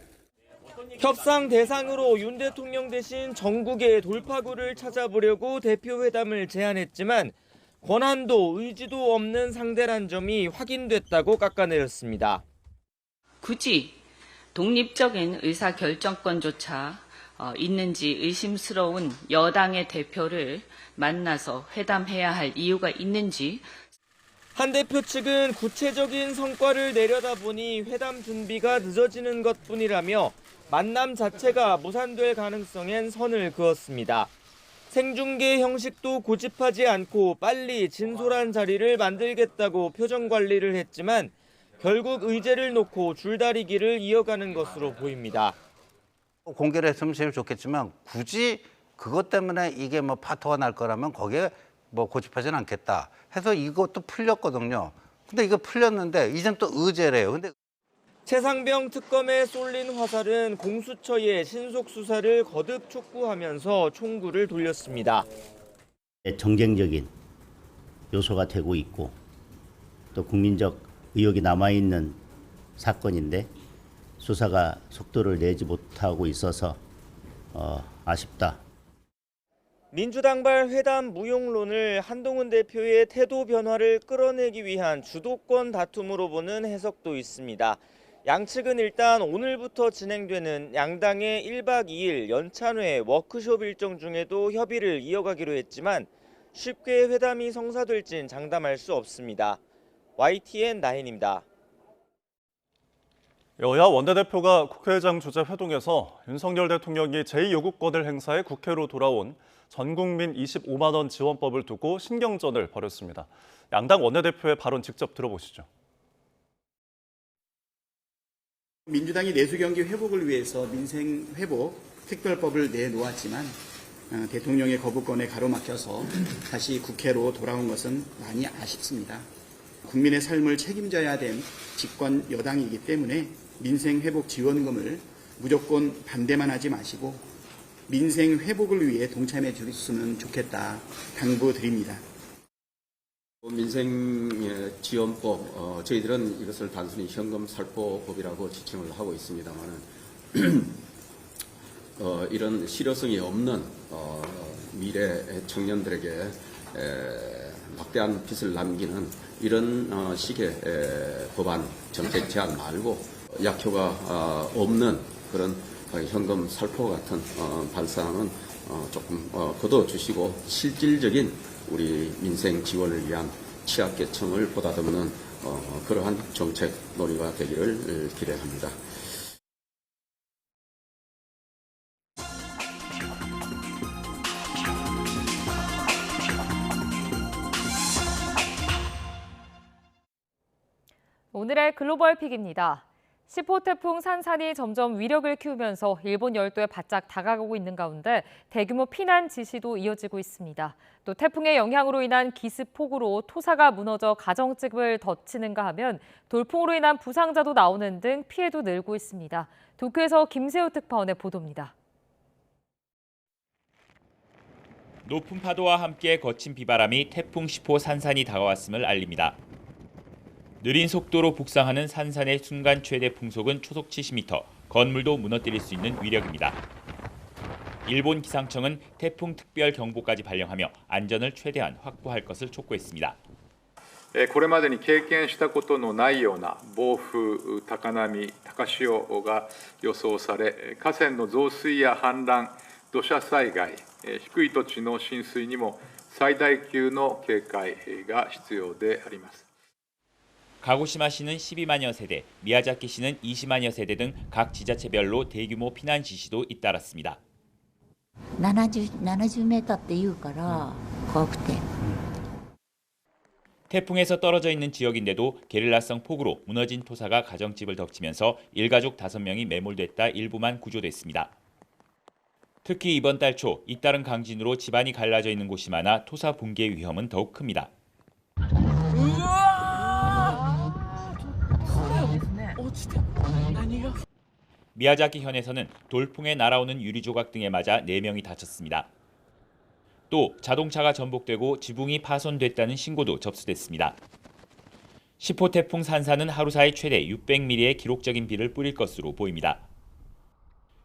E: 협상 대상으로 윤 대통령 대신 전국의 돌파구를 찾아보려고 대표 회담을 제안했지만 권한도 의지도 없는 상대란 점이 확인됐다고 깎아내렸습니다.
G: 굳이 독립적인 의사결정권조차 있는지 의심스러운 여당의 대표를 만나서 회담해야 할 이유가 있는지.
E: 한 대표 측은 구체적인 성과를 내려다보니 회담 준비가 늦어지는 것뿐이라며 만남 자체가 무산될 가능성엔 선을 그었습니다. 생중계 형식도 고집하지 않고 빨리 진솔한 자리를 만들겠다고 표정 관리를 했지만 결국 의제를 놓고 줄다리기를 이어가는 것으로 보입니다.
I: 공개를 했으면 제일 좋겠지만 굳이 그것 때문에 이게 뭐 파토가 날 거라면 거기에 뭐 고집하지는 않겠다 해서 이것도 풀렸거든요. 근데 이거 풀렸는데 이젠 또 의제래요. 근데
E: 최상병 특검에 쏠린 화살은 공수처의 신속 수사를 거듭 촉구하면서 총구를 돌렸습니다.
Y: 정쟁적인 요소가 되고 있고 또 국민적 의혹이 남아있는 사건인데 수사가 속도를 내지 못하고 있어서 아쉽다.
E: 민주당발 회담 무용론을 한동훈 대표의 태도 변화를 끌어내기 위한 주도권 다툼으로 보는 해석도 있습니다. 양측은 일단 오늘부터 진행되는 양당의 1박 2일 연찬회 워크숍 일정 중에도 협의를 이어가기로 했지만 쉽게 회담이 성사될진 장담할 수 없습니다. YTN 나인입니다.
A: 여야 원내대표가 국회의장 주재 회동에서 윤석열 대통령이 제2요구권을 행사해 국회로 돌아온 전국민 25만 원 지원법을 두고 신경전을 벌였습니다. 양당 원내대표의 발언 직접 들어보시죠.
H: 민주당이 내수경기 회복을 위해서 민생회복 특별법을 내놓았지만 대통령의 거부권에 가로막혀서 다시 국회로 돌아온 것은 많이 아쉽습니다. 국민의 삶을 책임져야 된 집권 여당이기 때문에 민생회복 지원금을 무조건 반대만 하지 마시고 민생회복을 위해 동참해 주셨으면 좋겠다 당부드립니다.
J: 민생지원법, 저희들은 이것을 단순히 현금 살포법이라고 지칭을 하고 있습니다만 이런 실효성이 없는 미래 청년들에게 막대한 빚을 남기는 이런 식의 법안 정책 제안 말고 약효가 없는 그런 현금 살포 같은 발상은 조금 거둬주시고 실질적인 우리 민생 지원을 위한 취약계층을 보다듬는 그러한 정책 논의가 되기를 기대합니다.
L: 오늘의 글로벌 픽입니다. 10호 태풍 산산이 점점 위력을 키우면서 일본 열도에 바짝 다가가고 있는 가운데 대규모 피난 지시도 이어지고 있습니다. 또 태풍의 영향으로 인한 기습폭우로 토사가 무너져 가정집을 덮치는가 하면 돌풍으로 인한 부상자도 나오는 등 피해도 늘고 있습니다. 도쿄에서 김세우 특파원의 보도입니다.
M: 높은 파도와 함께 거친 비바람이 태풍 10호 산산이 다가왔음을 알립니다. 느린 속도로 북상하는 산산의 순간 최대 풍속은 초속 70m, 건물도 무너뜨릴 수 있는 위력입니다. 일본 기상청은 태풍 특별 경보까지 발령하며 안전을 최대한 확보할 것을 촉구했습니다.
N: これまでに経験したことのないような暴風、高波、高潮が予想され、河川の増水や氾濫、土砂災害、低い土地の浸水にも最大級の警戒が必要であります。
M: 가고시마시는 12만여 세대, 미야자키시는 20만여 세대 등 각 지자체별로 대규모 피난 지시도 잇따랐습니다.
Z: 70mって言うから怖くて.
M: 태풍에서 떨어져 있는 지역인데도 게릴라성 폭우로 무너진 토사가 가정집을 덮치면서 일가족 5명이 매몰됐다 일부만 구조됐습니다. 특히 이번 달 초 잇따른 강진으로 집안이 갈라져 있는 곳이 많아 토사 붕괴 위험은 더욱 큽니다. 미야자키 현에서는 돌풍에 날아오는 유리조각 등에 맞아 4명이 다쳤습니다. 또 자동차가 전복되고 지붕이 파손됐다는 신고도 접수됐습니다. 10호 태풍 산산은 하루 사이 최대 600mm의 기록적인 비를 뿌릴 것으로 보입니다.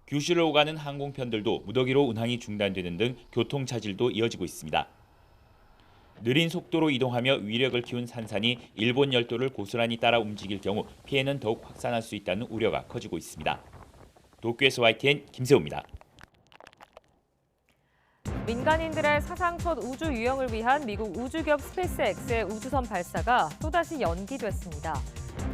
M: 규슈를 오가는 항공편들도 무더기로 운항이 중단되는 등 교통 차질도 이어지고 있습니다. 느린 속도로 이동하며 위력을 키운 산산이 일본 열도를 고스란히 따라 움직일 경우 피해는 더욱 확산할 수 있다는 우려가 커지고 있습니다. 도쿄에서 YTN 김세호입니다.
L: 민간인들의 사상 첫 우주 유영을 위한 미국 우주기업 스페이스X의 우주선 발사가 또다시 연기됐습니다.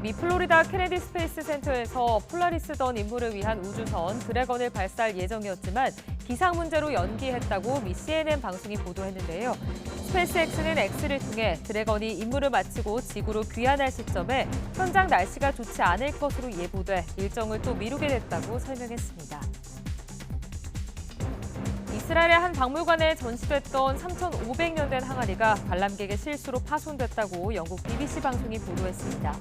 L: 미 플로리다 케네디 스페이스 센터에서 폴라리스던 임무를 위한 우주선 드래건을 발사할 예정이었지만 기상 문제로 연기했다고 미 CNN 방송이 보도했는데요. 스페이스X는 X를 통해 드래건이 임무를 마치고 지구로 귀환할 시점에 현장 날씨가 좋지 않을 것으로 예보돼 일정을 또 미루게 됐다고 설명했습니다. 이스라엘의 한 박물관에 전시됐던 3,500년 된 항아리가 관람객의 실수로 파손됐다고 영국 BBC 방송이 보도했습니다.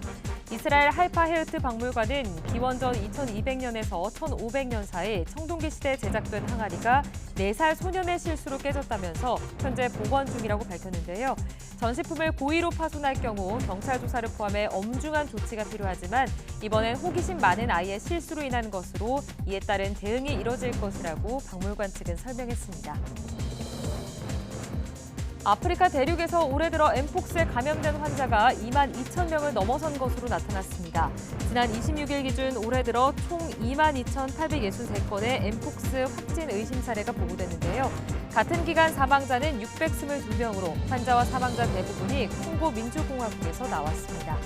L: 이스라엘 할파 헤르트 박물관은 기원전 2200년에서 1500년 사이 청동기 시대에 제작된 항아리가 4살 소년의 실수로 깨졌다면서 현재 복원 중이라고 밝혔는데요. 전시품을 고의로 파손할 경우 경찰 조사를 포함해 엄중한 조치가 필요하지만 이번엔 호기심 많은 아이의 실수로 인한 것으로 이에 따른 대응이 이뤄질 것이라고 박물관 측은 설명했습니다. 아프리카 대륙에서 올해 들어 엠폭스에 감염된 환자가 2만 2천 명을 넘어선 것으로 나타났습니다. 지난 26일 기준 올해 들어 총 2만 2,863건의 엠폭스 확진 의심 사례가 보고됐는데요. 같은 기간 사망자는 622명으로 환자와 사망자 대부분이 콩고 민주공화국에서 나왔습니다.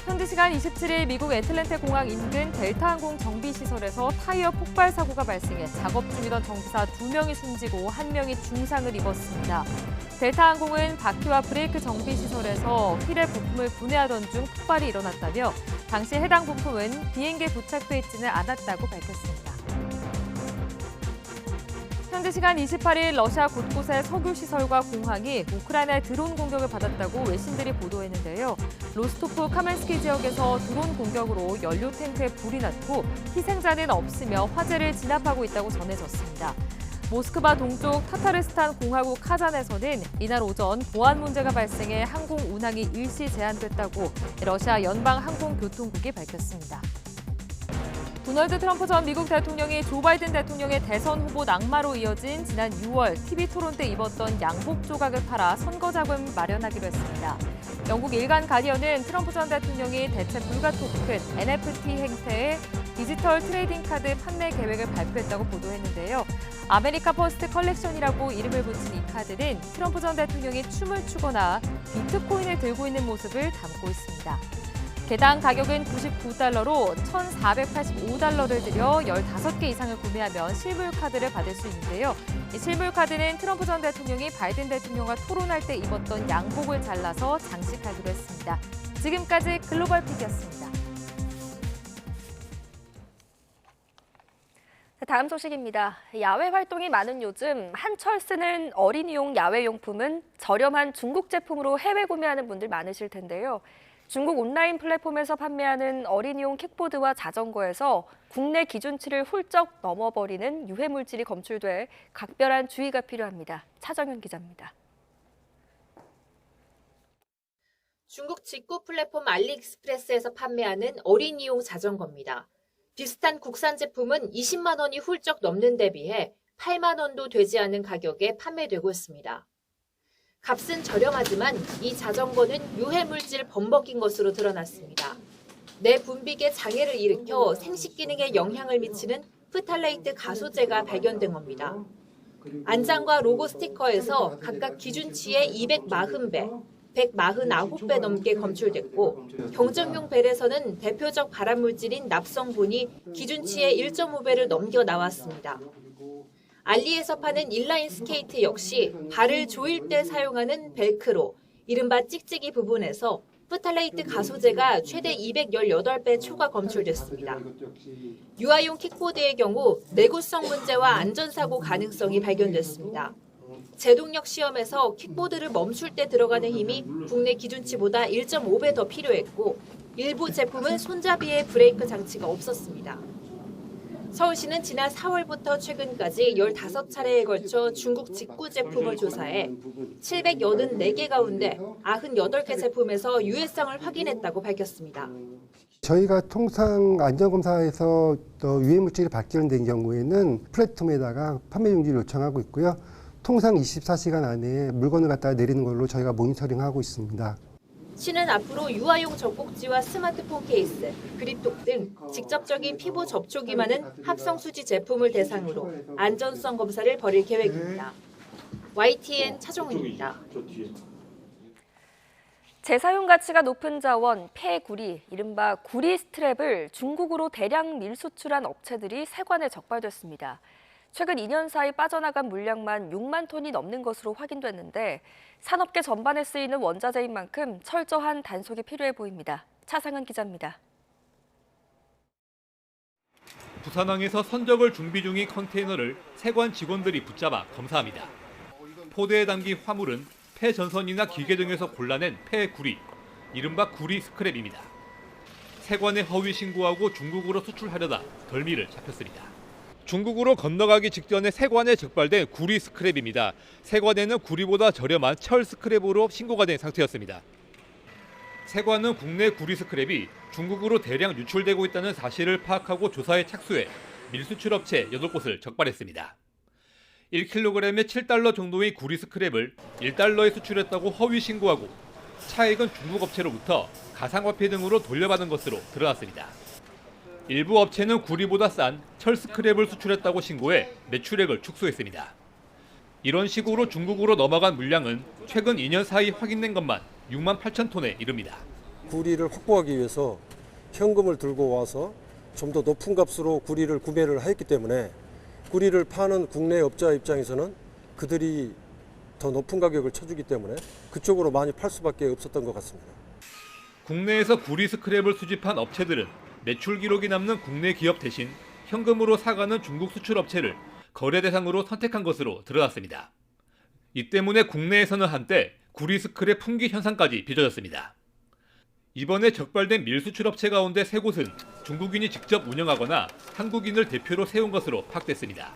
L: 현지 시간 27일 미국 애틀랜타 공항 인근 델타항공 정비시설에서 타이어 폭발 사고가 발생해 작업 중이던 정비사 2명이 숨지고 1명이 중상을 입었습니다. 델타항공은 바퀴와 브레이크 정비시설에서 휠의 부품을 분해하던 중 폭발이 일어났다며 당시 해당 부품은 비행기에 부착돼 있지는 않았다고 밝혔습니다. 현지 시간 28일 러시아 곳곳의 석유시설과 공항이 우크라이나의 드론 공격을 받았다고 외신들이 보도했는데요. 로스토프 카멘스키 지역에서 드론 공격으로 연료 탱크에 불이 났고 희생자는 없으며 화재를 진압하고 있다고 전해졌습니다. 모스크바 동쪽 타타르스탄 공화국 카잔에서는 이날 오전 보안 문제가 발생해 항공 운항이 일시 제한됐다고 러시아 연방항공교통국이 밝혔습니다. 도널드 트럼프 전 미국 대통령이 조 바이든 대통령의 대선 후보 낙마로 이어진 지난 6월 TV 토론 때 입었던 양복 조각을 팔아 선거 자금 마련하기로 했습니다. 영국 일간 가디언은 트럼프 전 대통령이 대체 불가 토큰 NFT 행태의 디지털 트레이딩 카드 판매 계획을 발표했다고 보도했는데요. 아메리카 퍼스트 컬렉션이라고 이름을 붙인 이 카드는 트럼프 전 대통령이 춤을 추거나 비트코인을 들고 있는 모습을 담고 있습니다. 개당 가격은 $99로 1,485달러를 들여 15개 이상을 구매하면 실물 카드를 받을 수 있는데요. 이 실물 카드는 트럼프 전 대통령이 바이든 대통령과 토론할 때 입었던 양복을 잘라서 장식하기로 했습니다. 지금까지 글로벌 픽이었습니다.
B: 다음 소식입니다. 야외 활동이 많은 요즘 한철 쓰는 어린이용 야외용품은 저렴한 중국 제품으로 해외 구매하는 분들 많으실 텐데요. 중국 온라인 플랫폼에서 판매하는 어린이용 킥보드와 자전거에서 국내 기준치를 훌쩍 넘어버리는 유해물질이 검출돼 각별한 주의가 필요합니다. 차정현 기자입니다.
K: 중국 직구 플랫폼 알리익스프레스에서 판매하는 어린이용 자전거입니다. 비슷한 국산 제품은 20만 원이 훌쩍 넘는 데 비해 8만 원도 되지 않은 가격에 판매되고 있습니다. 값은 저렴하지만 이 자전거는 유해물질 범벅인 것으로 드러났습니다. 뇌 분비계 장애를 일으켜 생식 기능에 영향을 미치는 프탈레이트 가소제가 발견된 겁니다. 안장과 로고 스티커에서 각각 기준치의 240배, 149배 넘게 검출됐고 경정용 벨에서는 대표적 발암물질인 납성분이 기준치의 1.5배를 넘겨 나왔습니다. 알리에서 파는 인라인 스케이트 역시 발을 조일 때 사용하는 벨크로, 이른바 찍찍이 부분에서 프탈레이트 가소제가 최대 218배 초과 검출됐습니다. 유아용 킥보드의 경우 내구성 문제와 안전사고 가능성이 발견됐습니다. 제동력 시험에서 킥보드를 멈출 때 들어가는 힘이 국내 기준치보다 1.5배 더 필요했고 일부 제품은 손잡이에 브레이크 장치가 없었습니다. 서울시는 지난 4월부터 최근까지 15차례에 걸쳐 중국 직구 제품을 조사해 784개 가운데 98개 제품에서 유해성을 확인했다고 밝혔습니다.
O: 저희가 통상 안전검사에서 유해물질이 발견된 경우에는 플랫폼에다가 판매 중지를 요청하고 있고요. 통상 24시간 안에 물건을 갖다 내리는 걸로 저희가 모니터링하고 있습니다.
K: 시는 앞으로 유아용 젖꼭지와 스마트폰 케이스, 그립톡 등 직접적인 피부 접촉이 많은 합성수지 제품을 대상으로 안전성 검사를 벌일 계획입니다. YTN 차종훈입니다.
B: 재사용 가치가 높은 자원, 폐구리, 이른바 구리 스트랩을 중국으로 대량 밀수출한 업체들이 세관에 적발됐습니다. 최근 2년 사이 빠져나간 물량만 6만 톤이 넘는 것으로 확인됐는데 산업계 전반에 쓰이는 원자재인 만큼 철저한 단속이 필요해 보입니다. 차상은 기자입니다.
P: 부산항에서 선적을 준비 중인 컨테이너를 세관 직원들이 붙잡아 검사합니다. 포대에 담긴 화물은 폐 전선이나 기계 등에서 골라낸 폐구리, 이른바 구리 스크랩입니다. 세관에 허위 신고하고 중국으로 수출하려다 덜미를 잡혔습니다. 중국으로 건너가기 직전에 세관에 적발된 구리 스크랩입니다. 세관에는 구리보다 저렴한 철 스크랩으로 신고가 된 상태였습니다. 세관은 국내 구리 스크랩이 중국으로 대량 유출되고 있다는 사실을 파악하고 조사에 착수해 밀수출 업체 8곳을 적발했습니다. 1kg에 7달러 정도의 구리 스크랩을 1달러에 수출했다고 허위 신고하고 차액은 중국 업체로부터 가상화폐 등으로 돌려받은 것으로 드러났습니다. 일부 업체는 구리보다 싼 철 스크랩을 수출했다고 신고해 매출액을 축소했습니다. 이런 식으로 중국으로 넘어간 물량은 최근 2년 사이 확인된 것만 6만 8천 톤에 이릅니다.
Q: 구리를 확보하기 위해서 현금을 들고 와서 좀 더 높은 값으로 구리를 구매를 했기 때문에 구리를 파는 국내 업자 입장에서는 그들이 더 높은 가격을 쳐주기 때문에 그쪽으로 많이 팔 수밖에 없었던 것 같습니다.
P: 국내에서 구리 스크랩을 수집한 업체들은 매출 기록이 남는 국내 기업 대신 현금으로 사가는 중국 수출 업체를 거래 대상으로 선택한 것으로 드러났습니다. 이 때문에 국내에서는 한때 구리 스크랩 품귀 현상까지 빚어졌습니다. 이번에 적발된 밀 수출 업체 가운데 3곳은 중국인이 직접 운영하거나 한국인을 대표로 세운 것으로 파악됐습니다.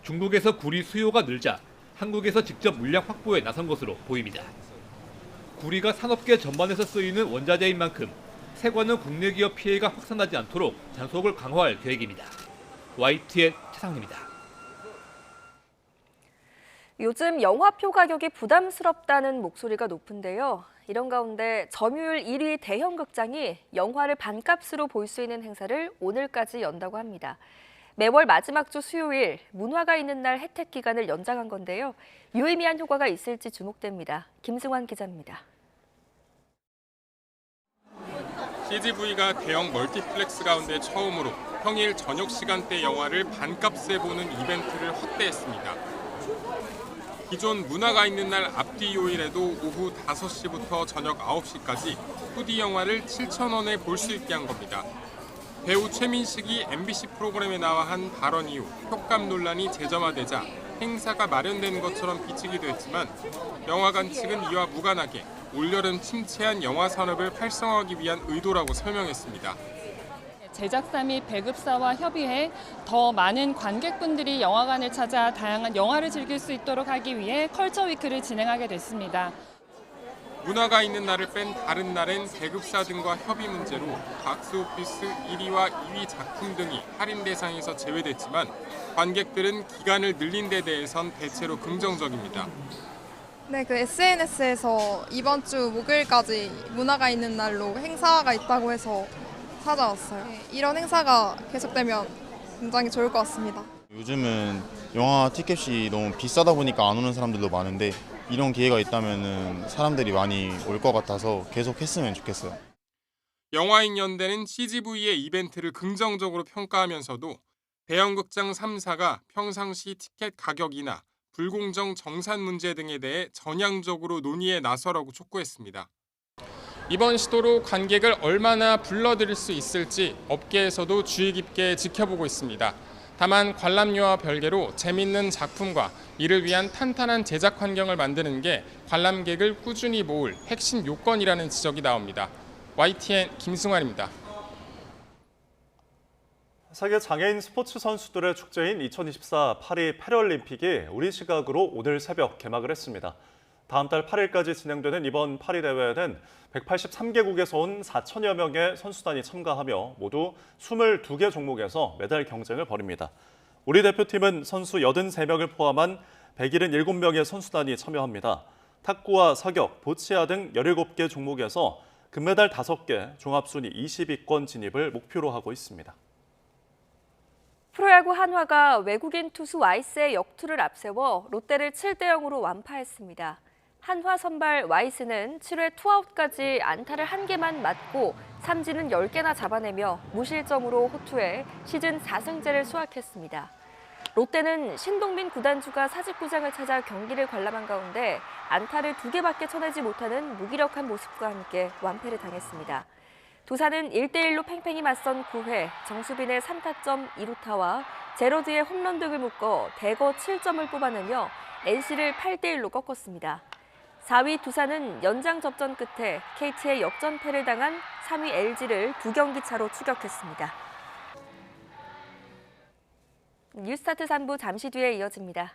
P: 중국에서 구리 수요가 늘자 한국에서 직접 물량 확보에 나선 것으로 보입니다. 구리가 산업계 전반에서 쓰이는 원자재인 만큼 세관은 국내 기업 피해가 확산하지 않도록 단속을 강화할 계획입니다. YTN 최상훈입니다.
B: 요즘 영화표 가격이 부담스럽다는 목소리가 높은데요. 이런 가운데 점유율 1위 대형극장이 영화를 반값으로 볼 수 있는 행사를 오늘까지 연다고 합니다. 매월 마지막 주 수요일 문화가 있는 날 혜택 기간을 연장한 건데요. 유의미한 효과가 있을지 주목됩니다. 김승환 기자입니다.
R: CGV가 대형 멀티플렉스 가운데 처음으로 평일 저녁 시간대 영화를 반값에 보는 이벤트를 확대했습니다. 기존 문화가 있는 날 앞뒤 요일에도 오후 5시부터 저녁 9시까지 2D 영화를 7,000원에 볼 수 있게 한 겁니다. 배우 최민식이 MBC 프로그램에 나와 한 발언 이후 효과음 논란이 재점화되자 행사가 마련된 것처럼 비치기도 했지만 영화관 측은 이와 무관하게 올여름 침체한 영화 산업을 활성화하기 위한 의도라고 설명했습니다.
S: 제작사 및 배급사와 협의해 더 많은 관객분들이 영화관을 찾아 다양한 영화를 즐길 수 있도록 하기 위해 컬처 위크를 진행하게 됐습니다.
R: 문화가 있는 날을 뺀 다른 날엔 배급사 등과 협의 문제로 박스오피스 1위와 2위 작품 등이 할인 대상에서 제외됐지만 관객들은 기간을 늘린 데 대해선 대체로 긍정적입니다.
T: 네, SNS에서 이번 주 목요일까지 문화가 있는 날로 행사가 있다고 해서 찾아왔어요. 이런 행사가 계속되면 굉장히 좋을 것 같습니다.
U: 요즘은 영화 티켓이 너무 비싸다 보니까 안 오는 사람들도 많은데 이런 기회가 있다면 사람들이 많이 올 것 같아서 계속 했으면 좋겠어요.
R: 영화인 연대는 CGV의 이벤트를 긍정적으로 평가하면서도 대형극장 3사가 평상시 티켓 가격이나 불공정 정산 문제 등에 대해 전향적으로 논의에 나서라고 촉구했습니다. 이번 시도로 관객을 얼마나 불러들일 수 있을지 업계에서도 주의 깊게 지켜보고 있습니다. 다만 관람료와 별개로 재밌는 작품과 이를 위한 탄탄한 제작 환경을 만드는 게 관람객을 꾸준히 모을 핵심 요건이라는 지적이 나옵니다. YTN 김승환입니다.
A: 세계 장애인 스포츠 선수들의 축제인 2024 파리 패럴림픽이 우리 시각으로 오늘 새벽 개막을 했습니다. 다음 달 8일까지 진행되는 이번 파리 대회에는 183개국에서 온 4천여 명의 선수단이 참가하며 모두 22개 종목에서 메달 경쟁을 벌입니다. 우리 대표팀은 선수 83명을 포함한 177명의 선수단이 참여합니다. 탁구와 사격, 보치아 등 17개 종목에서 금메달 5개, 종합순위 20위권 진입을 목표로 하고 있습니다.
B: 프로야구 한화가 외국인 투수 와이스의 역투를 앞세워 롯데를 7대0으로 완파했습니다. 한화 선발 와이스는 7회 투아웃까지 안타를 1개만 맞고 삼진은 10개나 잡아내며 무실점으로 호투해 시즌 4승째를 수확했습니다. 롯데는 신동빈 구단주가 사직구장을 찾아 경기를 관람한 가운데 안타를 2개밖에 쳐내지 못하는 무기력한 모습과 함께 완패를 당했습니다. 두산은 1대1로 팽팽히 맞선 9회 정수빈의 3타점 2루타와 제로드의 홈런 등을 묶어 대거 7점을 뽑아내며 NC를 8대1로 꺾었습니다. 4위 두산은 연장 접전 끝에 KT의 역전패를 당한 3위 LG를 2경기 차로 추격했습니다. 뉴스타트 3부 잠시 뒤에 이어집니다.